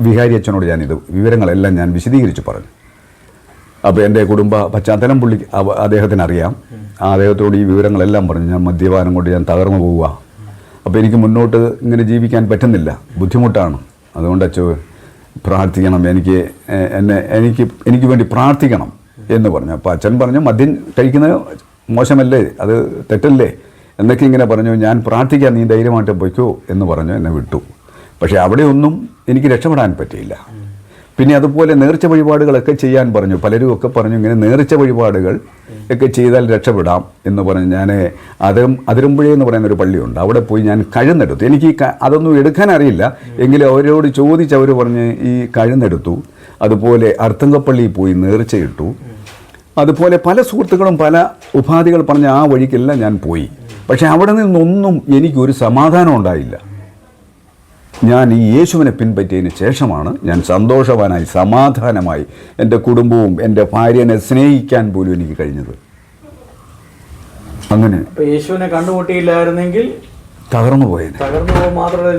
Speaker 2: വികാരി അച്ഛനോട് ഞാനിത് വിവരങ്ങളെല്ലാം ഞാൻ വിശദീകരിച്ച് പറഞ്ഞു. അപ്പോൾ എൻ്റെ കുടുംബ പശ്ചാത്തലം അദ്ദേഹത്തിന് അറിയാം. അദ്ദേഹത്തോട് ഈ വിവരങ്ങളെല്ലാം പറഞ്ഞു. ഞാൻ മദ്യപാനം കൊണ്ട് ഞാൻ തകർന്നു പോവുക, അപ്പോൾ എനിക്ക് മുന്നോട്ട് ഇങ്ങനെ ജീവിക്കാൻ പറ്റുന്നില്ല, ബുദ്ധിമുട്ടാണ്. അതുകൊണ്ട് അച്ഛൻ പ്രാർത്ഥിക്കണം, എനിക്ക് വേണ്ടി പ്രാർത്ഥിക്കണം എന്ന് പറഞ്ഞു. അപ്പോൾ അച്ഛൻ പറഞ്ഞു, മദ്യം കഴിക്കുന്നത് മോശമല്ലേ, അത് തെറ്റല്ലേ എന്നൊക്കെ ഇങ്ങനെ പറഞ്ഞു. ഞാൻ പ്രാർത്ഥിക്കാൻ, നീ ധൈര്യമായിട്ട് പൊയ്ക്കോ എന്ന് പറഞ്ഞു, എന്നെ വിട്ടു. പക്ഷേ അവിടെ ഒന്നും എനിക്ക് രക്ഷപ്പെടാൻ പറ്റിയില്ല. പിന്നെ അതുപോലെ നേർച്ച വഴിപാടുകളൊക്കെ ചെയ്യാൻ പറഞ്ഞു. പലരും ഒക്കെ പറഞ്ഞു ഇങ്ങനെ നേർച്ച വഴിപാടുകൾ ഒക്കെ ചെയ്താൽ രക്ഷപ്പെടാം എന്ന് പറഞ്ഞ് ഞാൻ അതിരമ്പുഴ എന്ന് പറയുന്ന ഒരു പള്ളിയുണ്ട്, അവിടെ പോയി ഞാൻ കഴുന്നെടുത്തു. എനിക്ക് അതൊന്നും എടുക്കാൻ അറിയില്ല, എങ്കിലും അവരോട് ചോദിച്ച് അവർ പറഞ്ഞ് ഈ കഴുന്നെടുത്തു. അതുപോലെ അർത്തങ്കപ്പള്ളിയിൽ പോയി നേർച്ചയിട്ടു. അതുപോലെ പല സുഹൃത്തുക്കളും പല ഉപാധികൾ പറഞ്ഞ ആ വഴിക്കെല്ലാം ഞാൻ പോയി. പക്ഷേ അവിടെ നിന്നൊന്നും എനിക്കൊരു സമാധാനം ഉണ്ടായില്ല. ഞാൻ ഈ യേശുവിനെ പിൻപറ്റിയതിന് ശേഷമാണ് ഞാൻ സന്തോഷവാനായി സമാധാനമായി എൻ്റെ കുടുംബവും എൻ്റെ ഭാര്യനെ സ്നേഹിക്കാൻ പോലും എനിക്ക് കഴിഞ്ഞത്. അങ്ങനെ
Speaker 1: യേശുവിനെ കണ്ടുമുട്ടിയില്ലായിരുന്നെങ്കിൽ
Speaker 2: തകർന്നു പോയത്.
Speaker 1: മാത്രമല്ല,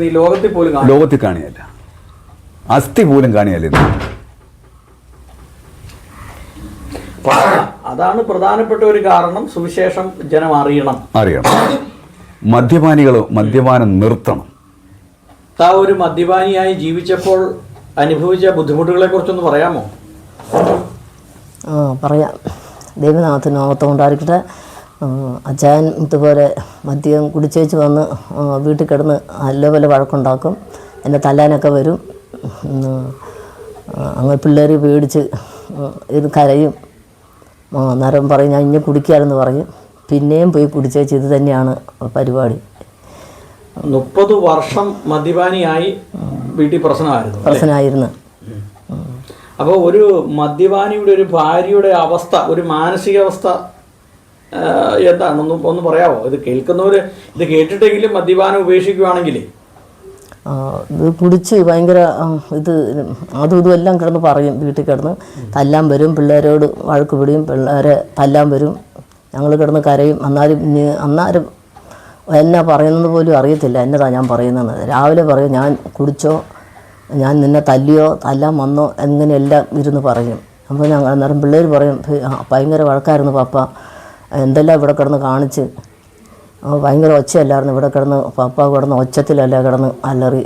Speaker 1: ലോകത്തിൽ കാണിയല്ല,
Speaker 2: അസ്ഥി പോലും കാണിയല്ല.
Speaker 1: അതാണ് പ്രധാനപ്പെട്ട ഒരു കാരണം. സുവിശേഷം ജനം അറിയണം.
Speaker 2: മദ്യപാനം നിർത്തണം.
Speaker 1: ഒരു മദ്യപാനിയായി ജീവിച്ചപ്പോൾ അനുഭവിച്ച ബുദ്ധിമുട്ടുകളെ കുറിച്ചൊന്ന് പറയാമോ?
Speaker 3: പറയാം. ദൈവനാമത്തിന് മഹത്വം ഉണ്ടായിരിക്കട്ടെ. അച്ചായൻ ഇതുപോലെ മദ്യം കുടിച്ചേച്ച് വന്ന് വീട്ടിൽ കിടന്ന് നല്ലപോലെ വഴക്കുണ്ടാക്കും, എന്നെ തല്ലാനൊക്കെ വരും. അങ്ങനെ പിള്ളേർ പേടിച്ച് ഇത് കരയും. അന്നേരം പറയും ഞാൻ ഇനി കുടിക്കാമെന്ന് പറയും. പിന്നെയും പോയി കുടിച്ചേച്ച് ഇത് തന്നെയാണ് പരിപാടി.
Speaker 1: 30 വർഷം മദ്യപാനിയായി വീട്ടിൽ പ്രശ്നമായിരുന്നു. അപ്പോൾ ഒരു മദ്യപാനിയുടെ ഒരു ഭാര്യയുടെ അവസ്ഥ, ഒരു മാനസികാവസ്ഥ എന്താണെന്ന് ഒന്ന് പറയാമോ? ഇത് കേൾക്കുന്നവർ ഇത് കേട്ടിട്ടെങ്കിലും മദ്യപാനം ഉപേക്ഷിക്കുകയാണെങ്കിൽ
Speaker 3: ഇത് കുടിച്ച് ഭയങ്കര അതും ഇതും എല്ലാം കിടന്ന് പറയും. വീട്ടിൽ കിടന്ന് തല്ലാൻ വരും, പിള്ളേരോട് വഴക്ക് പിടിയും, പിള്ളേരെ തല്ലാൻ വരും. ഞങ്ങൾ കിടന്ന് കരയും. അന്നാരും എന്നാ പറയുന്നത് പോലും അറിയത്തില്ല, എന്നതാ ഞാൻ പറയുന്നത്. രാവിലെ പറയും ഞാൻ കുടിച്ചോ, ഞാൻ നിന്നെ തല്ലിയോ, തല്ലാൻ വന്നോ, എങ്ങനെയെല്ലാം ഇരുന്ന് പറയും. അപ്പോൾ ഞങ്ങൾ അന്നേരം പിള്ളേർ പറയും ഭയങ്കര വഴക്കായിരുന്നു പപ്പ, എന്തെല്ലാം ഇവിടെ കിടന്ന് കാണിച്ച്, ഭയങ്കര ഒച്ചയല്ലായിരുന്നു ഇവിടെ കിടന്ന്, പപ്പ കിടന്ന് ഒച്ചത്തിലല്ല കിടന്ന് അല്ലറി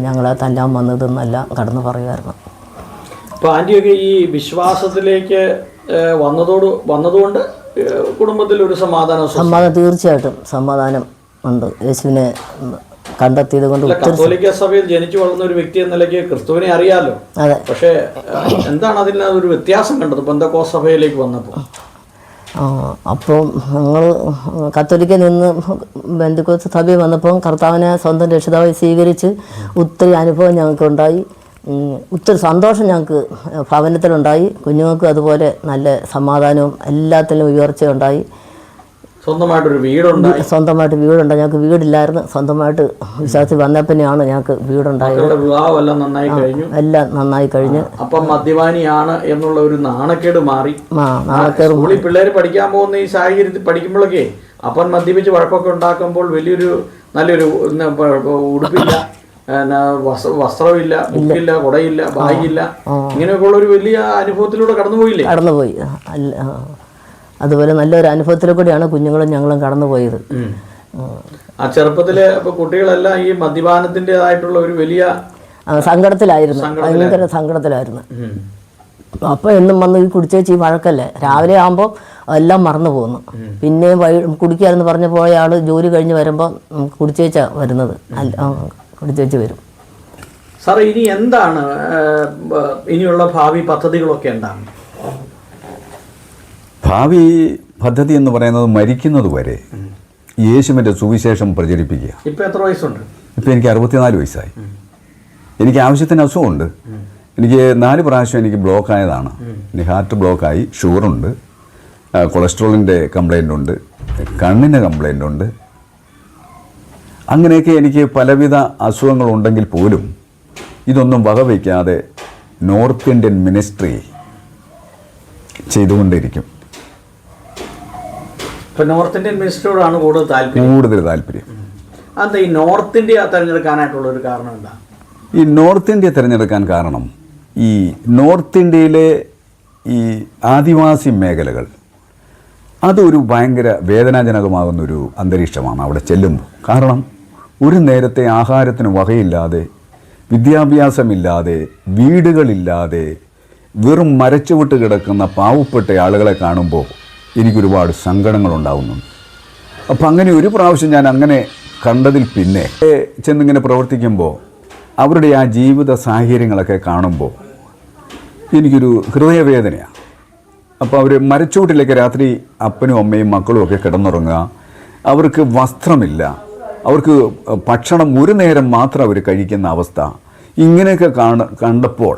Speaker 3: ഞങ്ങളെ തല്ലാൻ വന്നതെന്നെല്ലാം കടന്ന് പറയുമായിരുന്നു.
Speaker 1: അപ്പോൾ ആൻറ്റിയൊക്കെ ഈ വിശ്വാസത്തിലേക്ക് വന്നതുകൊണ്ട് കുടുംബത്തിൽ ഒരു സമാധാനം
Speaker 3: തീർച്ചയായിട്ടും സമാധാനം ഉണ്ട്. യേശുവിനെ കണ്ടെത്തിയത് കൊണ്ട്.
Speaker 1: കത്തോലിക്ക സഭയിൽ ജനിച്ചു വളർന്ന ഒരു വ്യക്തി എന്ന നിലയ്ക്ക് ക്രിസ്തുവിനെ അറിയാലോ.
Speaker 3: അതെ.
Speaker 1: പക്ഷേ എന്താണ് അതിന് ഒരു വ്യത്യാസം കണ്ടത് പെന്തക്കോസ്ത് സഭയിലേക്ക് വന്നപ്പോൾ?
Speaker 3: അപ്പം ഞങ്ങൾ കത്തോലിക്ക നിന്ന് ബന്ധുക്കോസ് സഭയിൽ വന്നപ്പോൾ കർത്താവിനെ സ്വന്തം രക്ഷിതാവായി സ്വീകരിച്ച് ഒത്തിരി അനുഭവം ഞങ്ങൾക്കുണ്ടായി. ഒത്തിരി സന്തോഷം ഞങ്ങൾക്ക് ഭവനത്തിലുണ്ടായി. കുഞ്ഞുങ്ങൾക്ക് അതുപോലെ നല്ല സമാധാനവും എല്ലാത്തിലും ഉയർച്ചയുണ്ടായി.
Speaker 1: സ്വന്തമായിട്ടൊരു വീടുണ്ടായി.
Speaker 3: സ്വന്തമായിട്ട് വീടുണ്ടായി. ഞങ്ങൾക്ക് വീടില്ലായിരുന്നു. സ്വന്തമായിട്ട് വിശ്വാസത്തിൽ വന്നപ്പോഴാണ് ഞങ്ങൾക്ക് വീടുണ്ടായത്.
Speaker 1: വിവാഹമെല്ലാം നന്നായി കഴിഞ്ഞു.
Speaker 3: എല്ലാം നന്നായി കഴിഞ്ഞ്.
Speaker 1: അപ്പം മദ്യപാനിയാണ് എന്നുള്ള ഒരു നാണക്കേട് മാറി.
Speaker 3: നാണക്കേട്
Speaker 1: സ്കൂളിൽ പിള്ളേർ പഠിക്കാൻ പോകുന്ന ഈ സാഹചര്യത്തിൽ പഠിക്കുമ്പോഴൊക്കെ അപ്പൻ മദ്യപിച്ച് വഴക്കൊക്കെ ഉണ്ടാക്കുമ്പോൾ നല്ലൊരു ഉടുപ്പില്ല, വസ്ത്രമില്ല, ബുക്കില്ല, കുടയില്ല, ബാഗില്ല, ഇങ്ങനെയൊക്കെ ഉള്ള ഒരു വലിയ അനുഭവത്തിലൂടെ കടന്നുപോയി. അതുപോലെ നല്ലൊരു അനുഭവത്തിലെ കൂടിയാണ് കുഞ്ഞുങ്ങളും ഞങ്ങളും കടന്നുപോയത്. ആ ചെറുപ്പത്തിലെ കുട്ടികളെല്ലാം ഈ മദ്യപാനത്തിൻ്റെതായിട്ടുള്ള ഒരു വലിയ
Speaker 3: സങ്കടത്തിലായിരുന്നു. ഭയങ്കര സങ്കടത്തിലായിരുന്നു. അപ്പോൾ എന്നും വന്ന് ഈ കുടിച്ചേച്ച് ഈ വഴക്കല്ലേ. രാവിലെ ആകുമ്പോൾ എല്ലാം മറന്നു പോകുന്നു. പിന്നെയും കുടിക്കാമെന്ന് പറഞ്ഞ് പോയ ആൾ ജോലി കഴിഞ്ഞ് വരുമ്പോൾ കുടിച്ചേച്ചാണ് വരുന്നത്. കുടിച്ചേച്ച് വരും.
Speaker 1: സാറേ, ഇനി എന്താണ് ഇനിയുള്ള ഭാവി പദ്ധതികളൊക്കെ എന്താണ്?
Speaker 2: ഭാവി പദ്ധതി എന്ന് പറയുന്നത് മരിക്കുന്നത് വരെ യേശുവിൻ്റെ സുവിശേഷം പ്രചരിപ്പിക്കുക.
Speaker 1: ഇപ്പം എത്ര വയസ്സുണ്ട്?
Speaker 2: ഇപ്പം എനിക്ക് 64 വയസ്സായി. എനിക്ക് ആവശ്യത്തിന് അസുഖമുണ്ട്. എനിക്ക് 4 പ്രാവശ്യം എനിക്ക് ബ്ലോക്ക് ആയതാണ്. എനിക്ക് ഹാർട്ട് ബ്ലോക്കായി, ഷുഗറുണ്ട്, കൊളസ്ട്രോളിൻ്റെ കംപ്ലൈൻ്റ് ഉണ്ട്, കണ്ണിന് കംപ്ലൈൻ്റ് ഉണ്ട്. അങ്ങനെയൊക്കെ എനിക്ക് പലവിധ അസുഖങ്ങളുണ്ടെങ്കിൽ പോലും ഇതൊന്നും വകവയ്ക്കാതെ നോർത്ത് ഇന്ത്യൻ മിനിസ്ട്രി ചെയ്തുകൊണ്ടിരിക്കും.
Speaker 1: നോർത്ത് ഇന്ത്യൻ മിനിസ്ട്രിയോടാണ് കൂടുതൽ താല്പര്യം. അത് ഈ നോർത്ത് ഇന്ത്യ തിരഞ്ഞെടുക്കാനായിട്ടുള്ള ഒരു കാരണം എന്താ?
Speaker 2: ഈ നോർത്ത് ഇന്ത്യ തിരഞ്ഞെടുക്കാൻ കാരണം ഈ നോർത്ത് ഇന്ത്യയിലെ ഈ ആദിവാസി മേഖലകൾ അതൊരു ഭയങ്കര വേദനാജനകമാകുന്നൊരു അന്തരീക്ഷമാണ് അവിടെ ചെല്ലുമ്പോൾ. കാരണം ഒരു നേരത്തെ ആഹാരത്തിന് വകയില്ലാതെ, വിദ്യാഭ്യാസമില്ലാതെ, വീടുകളില്ലാതെ വെറും മരച്ചുവിട്ട് കിടക്കുന്ന പാവപ്പെട്ട ആളുകളെ കാണുമ്പോൾ എനിക്കൊരുപാട് സങ്കടങ്ങളുണ്ടാകുന്നുണ്ട്. അപ്പം അങ്ങനെ ഒരു പ്രാവശ്യം ഞാൻ അങ്ങനെ കണ്ടതിൽ പിന്നെ ചെന്നിങ്ങനെ പ്രവർത്തിക്കുമ്പോൾ അവരുടെ ആ ജീവിത സാഹചര്യങ്ങളൊക്കെ കാണുമ്പോൾ എനിക്കൊരു ഹൃദയവേദനയാണ്. അപ്പോൾ അവർ മരച്ചുവട്ടിലേക്ക് രാത്രി അപ്പനും അമ്മയും മക്കളും ഒക്കെ കിടന്നുറങ്ങുക, അവർക്ക് വസ്ത്രമില്ല, അവർക്ക് ഭക്ഷണം ഒരു നേരം മാത്രം അവർ കഴിക്കുന്ന അവസ്ഥ, ഇങ്ങനെയൊക്കെ കണ്ടപ്പോൾ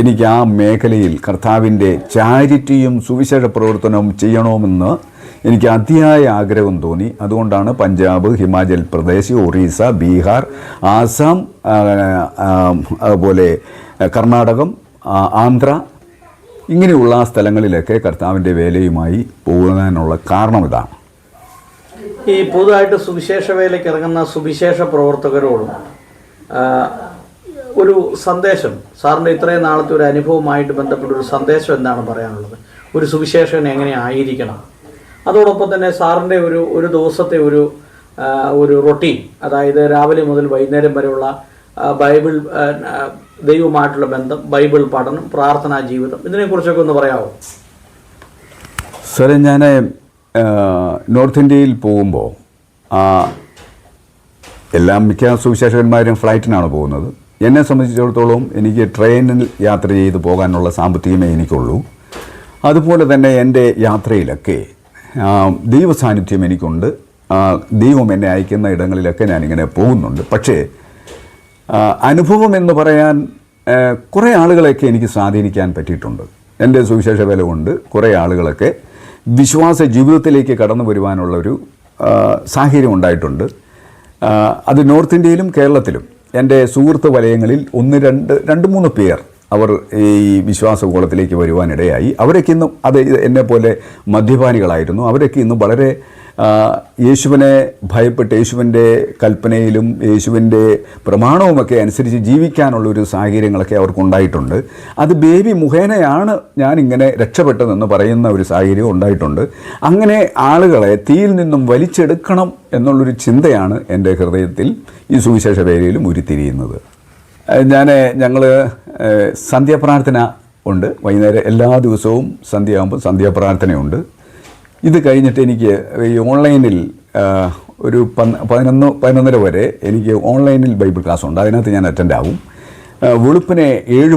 Speaker 2: എനിക്ക് ആ മേഖലയിൽ കർത്താവിൻ്റെ ചാരിറ്റിയും സുവിശേഷ പ്രവർത്തനവും ചെയ്യണമെന്ന് എനിക്ക് അതിയായ ആഗ്രഹം തോന്നി. അതുകൊണ്ടാണ് പഞ്ചാബ്, ഹിമാചൽ പ്രദേശ്, ഒറീസ, ബീഹാർ, ആസാം, അതുപോലെ കർണാടകം, ആന്ധ്ര, ഇങ്ങനെയുള്ള സ്ഥലങ്ങളിലൊക്കെ കർത്താവിൻ്റെ വേലയുമായി പോകാനുള്ള കാരണം ഇതാണ്.
Speaker 1: ഈ പുതുതായിട്ട് സുവിശേഷ വേലയ്ക്ക് ഇറങ്ങുന്ന സുവിശേഷ പ്രവർത്തകരോടും ഒരു സന്ദേശം, സാറിൻ്റെ ഇത്രയും നാളത്തെ ഒരു അനുഭവമായിട്ട് ബന്ധപ്പെട്ടൊരു സന്ദേശം എന്താണ് പറയാനുള്ളത്? ഒരു സുവിശേഷൻ എങ്ങനെ ആയിരിക്കണം? അതോടൊപ്പം തന്നെ സാറിൻ്റെ ഒരു ദിവസത്തെ ഒരു റൊട്ടീൻ, അതായത് രാവിലെ മുതൽ വൈകുന്നേരം വരെയുള്ള ബൈബിൾ, ദൈവമായിട്ടുള്ള ബന്ധം, ബൈബിൾ പഠനം, പ്രാർത്ഥനാ ജീവിതം, ഇതിനെക്കുറിച്ചൊക്കെ ഒന്ന് പറയാമോ?
Speaker 2: സാറേ, ഞാൻ നോർത്ത് ഇന്ത്യയിൽ പോകുമ്പോൾ മിക്ക സുവിശേഷകന്മാരും ഫ്ലൈറ്റിനാണ് പോകുന്നത്. എന്നെ സംബന്ധിച്ചിടത്തോളം എനിക്ക് ട്രെയിനിൽ യാത്ര ചെയ്ത് പോകാനുള്ള സാമ്പത്തികമേ എനിക്കുള്ളൂ. അതുപോലെ തന്നെ എൻ്റെ യാത്രയിലൊക്കെ ദൈവസാന്നിധ്യം എനിക്കുണ്ട്. ദൈവം എന്നെ അയക്കുന്ന ഇടങ്ങളിലൊക്കെ ഞാനിങ്ങനെ പോകുന്നുണ്ട്. പക്ഷേ അനുഭവം എന്ന് പറയാൻ കുറേ ആളുകളെയൊക്കെ എനിക്ക് സ്വാധീനിക്കാൻ പറ്റിയിട്ടുണ്ട്. എൻ്റെ സുവിശേഷ വേല കൊണ്ട് കുറേ ആളുകളൊക്കെ വിശ്വാസ ജീവിതത്തിലേക്ക് കടന്നു വരുവാനുള്ളൊരു സാഹചര്യം ഉണ്ടായിട്ടുണ്ട്. അത് നോർത്ത് ഇന്ത്യയിലും കേരളത്തിലും എൻ്റെ സുഹൃത്ത് വലയങ്ങളിൽ 2-3 പേർ അവർ ഈ വിശ്വാസകോളത്തിലേക്ക് വരുവാനിടയായി. അവരൊക്കെ ഇന്നും എന്നെപ്പോലെ മദ്യപാനികളായിരുന്നു. അവരൊക്കെ ഇന്നും വളരെ യേശുവിനെ ഭയപ്പെട്ട് യേശുവിൻ്റെ കൽപ്പനയിലും യേശുവിൻ്റെ പ്രമാണവുമൊക്കെ അനുസരിച്ച് ജീവിക്കാനുള്ളൊരു സാഹചര്യങ്ങളൊക്കെ അവർക്കുണ്ടായിട്ടുണ്ട്. അത് ബേബി മുഖേനയാണ് ഞാനിങ്ങനെ രക്ഷപ്പെട്ടതെന്ന് പറയുന്ന ഒരു സാഹചര്യം ഉണ്ടായിട്ടുണ്ട്. അങ്ങനെ ആളുകളെ തീയിൽ നിന്നും വലിച്ചെടുക്കണം എന്നുള്ളൊരു ചിന്തയാണ് എൻ്റെ ഹൃദയത്തിൽ ഈ സുവിശേഷ വേലയിലും ഉരുത്തിരിയുന്നത്. ഞങ്ങൾ സന്ധ്യാപ്രാർത്ഥന ഉണ്ട്. വൈകുന്നേരം എല്ലാ ദിവസവും സന്ധ്യയാകുമ്പോൾ സന്ധ്യാപ്രാർത്ഥനയുണ്ട്. ഇത് കഴിഞ്ഞിട്ട് എനിക്ക് ഈ ഓൺലൈനിൽ ഒരു 11:30 വരെ എനിക്ക് ഓൺലൈനിൽ ബൈബിൾ ക്ലാസ് ഉണ്ട്. അതിനകത്ത് ഞാൻ അറ്റൻഡ് ആവും. വെളുപ്പിനെ 7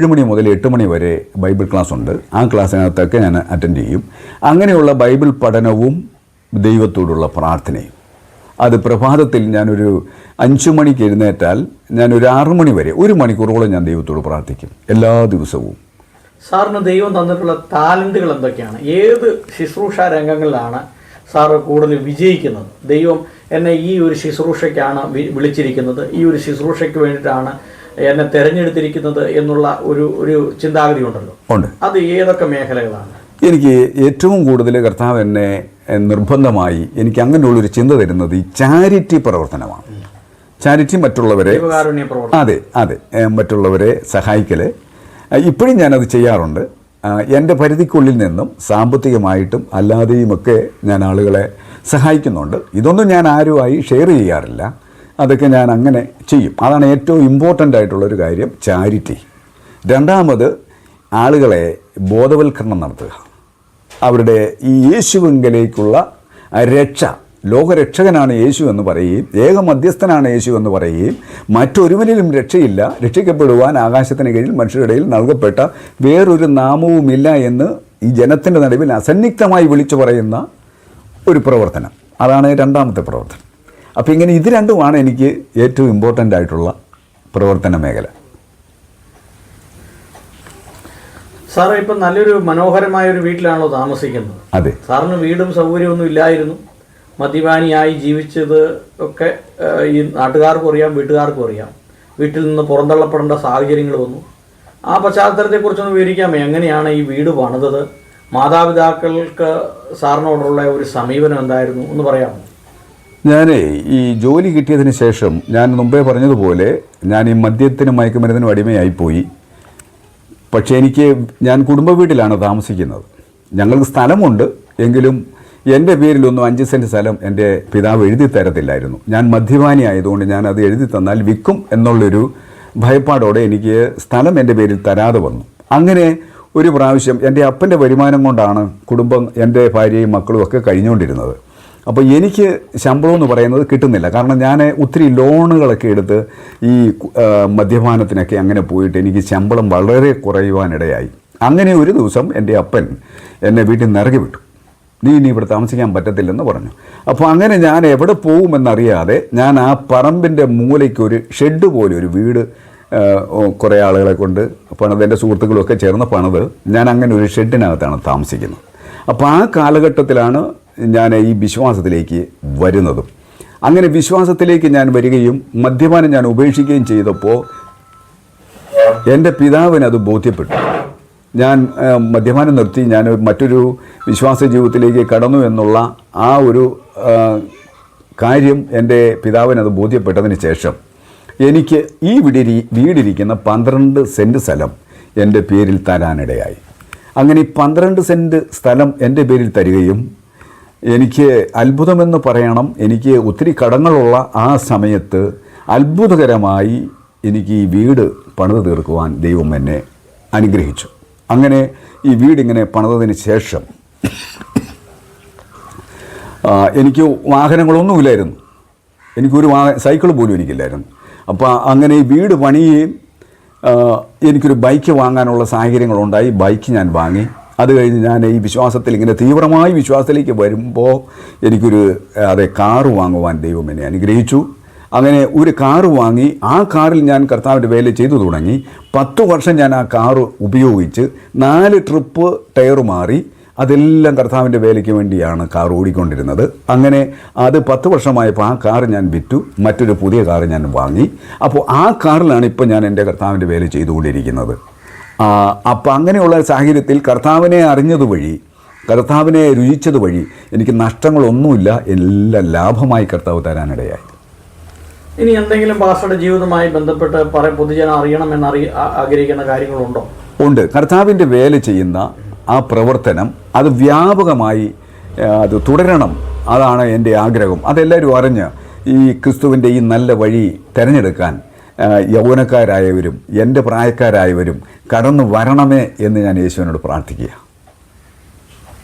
Speaker 2: മണി മുതൽ 8 മണി വരെ ബൈബിൾ ക്ലാസ് ഉണ്ട്. ആ ക്ലാസ്സിനകത്തൊക്കെ ഞാൻ അറ്റൻഡ് ചെയ്യും. അങ്ങനെയുള്ള ബൈബിൾ പഠനവും ദൈവത്തോടുള്ള പ്രാർത്ഥനയും. അത് പ്രഭാതത്തിൽ ഞാനൊരു 5 മണിക്ക് എഴുന്നേറ്റാൽ ഞാനൊരു 6 മണി വരെ 1 മണിക്കൂറോളം ഞാൻ ദൈവത്തോട് പ്രാർത്ഥിക്കും എല്ലാ ദിവസവും.
Speaker 1: സാറിന് ദൈവം തന്നിട്ടുള്ള ടാലൻറ്റുകൾ എന്തൊക്കെയാണ്? ഏത് ശുശ്രൂഷ രംഗങ്ങളിലാണ് സാറ് കൂടുതൽ വിജയിക്കുന്നത്? ദൈവം എന്നെ ഈ ഒരു ശുശ്രൂഷയ്ക്കാണ് വിളിച്ചിരിക്കുന്നത്, ഈ ഒരു ശുശ്രൂഷയ്ക്ക് വേണ്ടിയിട്ടാണ് എന്നെ തിരഞ്ഞെടുത്തിരിക്കുന്നത് എന്നുള്ള ഒരു ചിന്താഗതി ഉണ്ടല്ലോ, അത് ഏതൊക്കെ മേഖലകളാണ്?
Speaker 2: എനിക്ക് ഏറ്റവും കൂടുതൽ കർത്താവ് എന്നെ നിർബന്ധമായി എനിക്ക് അങ്ങനെയുള്ളൊരു ചിന്ത തരുന്നത് ഈ ചാരിറ്റി പ്രവർത്തനമാണ്. ചാരിറ്റി, മറ്റുള്ളവരെ, അതെ മറ്റുള്ളവരെ സഹായിക്കൽ. ഇപ്പോഴും ഞാനത് ചെയ്യാറുണ്ട്. എൻ്റെ പരിധിക്കുള്ളിൽ നിന്നും സാമ്പത്തികമായിട്ടും അല്ലാതെയുമൊക്കെ ഞാൻ ആളുകളെ സഹായിക്കുന്നുണ്ട്. ഇതൊന്നും ഞാൻ ആരുമായി ഷെയർ ചെയ്യാറില്ല, അതൊക്കെ ഞാൻ അങ്ങനെ ചെയ്യും. അതാണ് ഏറ്റവും ഇമ്പോർട്ടൻ്റ് ആയിട്ടുള്ളൊരു കാര്യം, ചാരിറ്റി. രണ്ടാമത് ആളുകളെ ബോധവൽക്കരണം നടത്തുക. അവരുടെ ഈ യേശുവിങ്കലേക്കുള്ള രക്ഷ, ലോകരക്ഷകനാണ് യേശു എന്ന് പറയുകയും ഏക മധ്യസ്ഥനാണ് യേശു എന്ന് പറയുകയും മറ്റൊരുവനിലും രക്ഷയില്ല, രക്ഷിക്കപ്പെടുവാൻ ആകാശത്തിന് കീഴിൽ മനുഷ്യരുടെ ഇടയിൽ നൽകപ്പെട്ട വേറൊരു നാമവുമില്ല എന്ന് ഈ ജനത്തിൻ്റെ നടുവിൽ അസന്നിഗ്ധമായി വിളിച്ചു പറയുന്ന ഒരു പ്രവർത്തനം. അതാണ് രണ്ടാമത്തെ പ്രവർത്തനം. അപ്പോൾ ഇങ്ങനെ ഇത് രണ്ടുമാണ് എനിക്ക് ഏറ്റവും ഇമ്പോർട്ടൻ്റ് ആയിട്ടുള്ള പ്രവർത്തന മേഖല.
Speaker 1: സാറ് ഇപ്പം നല്ലൊരു മനോഹരമായ ഒരു വീട്ടിലാണല്ലോ താമസിക്കുന്നത്.
Speaker 2: അതെ.
Speaker 1: സാറിന് വീടും സൗകര്യമൊന്നും ഇല്ലായിരുന്നു, മദ്യപാനിയായി ജീവിച്ചത് ഒക്കെ ഈ നാട്ടുകാർക്കും അറിയാം, വീട്ടുകാർക്കും അറിയാം. വീട്ടിൽ നിന്ന് പുറന്തള്ളപ്പെടേണ്ട സാഹചര്യങ്ങൾ വന്നു. ആ പശ്ചാത്തലത്തെക്കുറിച്ചൊന്ന് വിവരിക്കാമോ? എങ്ങനെയാണ് ഈ വീട് പണിതത്? മാതാപിതാക്കൾക്ക് സാറിനോടുള്ള ഒരു സമീപനം എന്തായിരുന്നു എന്ന് പറയാമോ?
Speaker 2: ഞാൻ ഈ ജോലി കിട്ടിയതിന് ശേഷം ഞാൻ മുമ്പേ പറഞ്ഞതുപോലെ ഞാൻ ഈ മദ്യത്തിനും മയക്കുമരുന്നിനും അടിമയായിപ്പോയി. പക്ഷേ ഞാൻ കുടുംബ വീട്ടിലാണ് താമസിക്കുന്നത്. ഞങ്ങൾക്ക് സ്ഥലമുണ്ട്, എങ്കിലും എൻ്റെ പേരിലൊന്നും 5 സെൻറ്റ് സ്ഥലം എൻ്റെ പിതാവ് എഴുതി തരത്തില്ലായിരുന്നു. ഞാൻ മദ്യപാനി ആയതുകൊണ്ട് ഞാൻ അത് എഴുതി തന്നാൽ വിൽക്കും എന്നുള്ളൊരു ഭയപ്പാടോടെ എനിക്ക് സ്ഥലം എൻ്റെ പേരിൽ തരാതെ വന്നു. അങ്ങനെ ഒരു പ്രാവശ്യം എൻ്റെ അപ്പൻ്റെ വരുമാനം കൊണ്ടാണ് കുടുംബം, എൻ്റെ ഭാര്യയും മക്കളും ഒക്കെ കഴിഞ്ഞുകൊണ്ടിരുന്നത്. അപ്പോൾ എനിക്ക് ശമ്പളം എന്ന് പറയുന്നത് കിട്ടുന്നില്ല. കാരണം ഞാൻ ഒത്തിരി ലോണുകളൊക്കെ എടുത്ത് ഈ മദ്യപാനത്തിനൊക്കെ അങ്ങനെ പോയിട്ട് എനിക്ക് ശമ്പളം വളരെ കുറയുവാനിടയായി. അങ്ങനെ ഒരു ദിവസം എൻ്റെ അപ്പൻ എന്നെ വീട്ടിൽ നിന്ന് ഇറക്കി വിട്ടു. നീ ഇനി ഇവിടെ താമസിക്കാൻ പറ്റത്തില്ലെന്ന് പറഞ്ഞു. അപ്പോൾ അങ്ങനെ ഞാൻ എവിടെ പോകുമെന്നറിയാതെ ഞാൻ ആ പറമ്പിൻ്റെ മൂലയ്ക്ക് ഒരു ഷെഡ് പോലെ ഒരു വീട് കുറേ ആളുകളെ കൊണ്ട് പണിത്, എൻ്റെ സുഹൃത്തുക്കളൊക്കെ ചേർന്ന് പണിത് ഞാൻ അങ്ങനെ ഒരു ഷെഡിനകത്താണ് താമസിക്കുന്നത്. അപ്പോൾ ആ കാലഘട്ടത്തിലാണ് ഞാൻ ഈ വിശ്വാസത്തിലേക്ക് വരുന്നതും. അങ്ങനെ വിശ്വാസത്തിലേക്ക് ഞാൻ വരികയും മദ്യപാനം ഞാൻ ഉപേക്ഷിക്കുകയും ചെയ്തപ്പോൾ എൻ്റെ പിതാവിനത് ബോധ്യപ്പെട്ടു. ഞാൻ മദ്യപാനം നിർത്തി, ഞാൻ മറ്റൊരു വിശ്വാസ ജീവിതത്തിലേക്ക് കടന്നു എന്നുള്ള ആ ഒരു കാര്യം എൻ്റെ പിതാവിനത് ബോധ്യപ്പെട്ടതിന് ശേഷം എനിക്ക് ഈ വീടിരിക്കുന്ന 12 സെൻറ്റ് സ്ഥലം എൻ്റെ പേരിൽ തരാനിടയായി. അങ്ങനെ 12 സെൻറ്റ് സ്ഥലം എൻ്റെ പേരിൽ തരികയും എനിക്ക് അത്ഭുതമെന്ന് പറയണം, എനിക്ക് ഒത്തിരി കടങ്ങളുള്ള ആ സമയത്ത് അത്ഭുതകരമായി എനിക്ക് ഈ വീട് പണിത് തീർക്കുവാൻ ദൈവം എന്നെ അനുഗ്രഹിച്ചു. അങ്ങനെ ഈ വീടിങ്ങനെ പണിതതിന് ശേഷം എനിക്ക് വാഹനങ്ങളൊന്നുമില്ലായിരുന്നു, എനിക്കൊരു സൈക്കിൾ പോലും എനിക്കില്ലായിരുന്നു. അപ്പോൾ അങ്ങനെ ഈ വീട് പണിയുകയും എനിക്കൊരു ബൈക്ക് വാങ്ങാനുള്ള സാഹചര്യങ്ങളുണ്ടായി. ബൈക്ക് ഞാൻ വാങ്ങി. അത് കഴിഞ്ഞ് ഞാൻ ഈ വിശ്വാസത്തിൽ ഇങ്ങനെ തീവ്രമായി വിശ്വാസത്തിലേക്ക് വരുമ്പോൾ എനിക്കൊരു കാറ് വാങ്ങുവാൻ ദൈവം എന്നെ അനുഗ്രഹിച്ചു. അങ്ങനെ ഒരു കാറ് വാങ്ങി. ആ കാറിൽ ഞാൻ കർത്താവിൻ്റെ വേല ചെയ്തു തുടങ്ങി. 10 വർഷം ഞാൻ ആ കാറ് ഉപയോഗിച്ച് 4 ട്രിപ്പ് ടയർ മാറി. അതെല്ലാം കർത്താവിൻ്റെ വേലയ്ക്ക് വേണ്ടിയാണ് കാർ ഓടിക്കൊണ്ടിരുന്നത്. അങ്ങനെ അത് 10 വർഷമായപ്പോൾ ആ കാറ് ഞാൻ വിറ്റു, മറ്റൊരു പുതിയ കാറ് ഞാൻ വാങ്ങി. അപ്പോൾ ആ കാറിലാണ് ഇപ്പോൾ ഞാൻ എൻ്റെ കർത്താവിൻ്റെ വേല ചെയ്തുകൊണ്ടിരിക്കുന്നത്. അപ്പോൾ അങ്ങനെയുള്ള സാഹചര്യത്തിൽ കർത്താവിനെ അറിഞ്ഞതുവഴി, കർത്താവിനെ രുചിച്ചത് വഴി എനിക്ക് നഷ്ടങ്ങളൊന്നുമില്ല, എല്ലാം ലാഭമായി കർത്താവ് തരാനിടയായി.
Speaker 1: ഇനി എന്തെങ്കിലും പാസ്റ്ററുടെ ജീവിതവുമായി ബന്ധപ്പെട്ട് പൊതുജനം അറിയണമെന്ന് ആഗ്രഹിക്കുന്ന കാര്യങ്ങളുണ്ടോ?
Speaker 2: ഉണ്ട്. കർത്താവിൻ്റെ വേല ചെയ്യുന്ന ആ പ്രവർത്തനം അത് വ്യാപകമായി അത് തുടരണം, അതാണ് എൻ്റെ ആഗ്രഹം. അതെല്ലാവരും അറിഞ്ഞ് ഈ ക്രിസ്തുവിൻ്റെ ഈ നല്ല വഴി തിരഞ്ഞെടുക്കാൻ യൗവനക്കാരായവരും എൻ്റെ പ്രായക്കാരായവരും കടന്നു വരണമേ എന്ന് ഞാൻ യേശുവിനോട് പ്രാർത്ഥിക്കുക.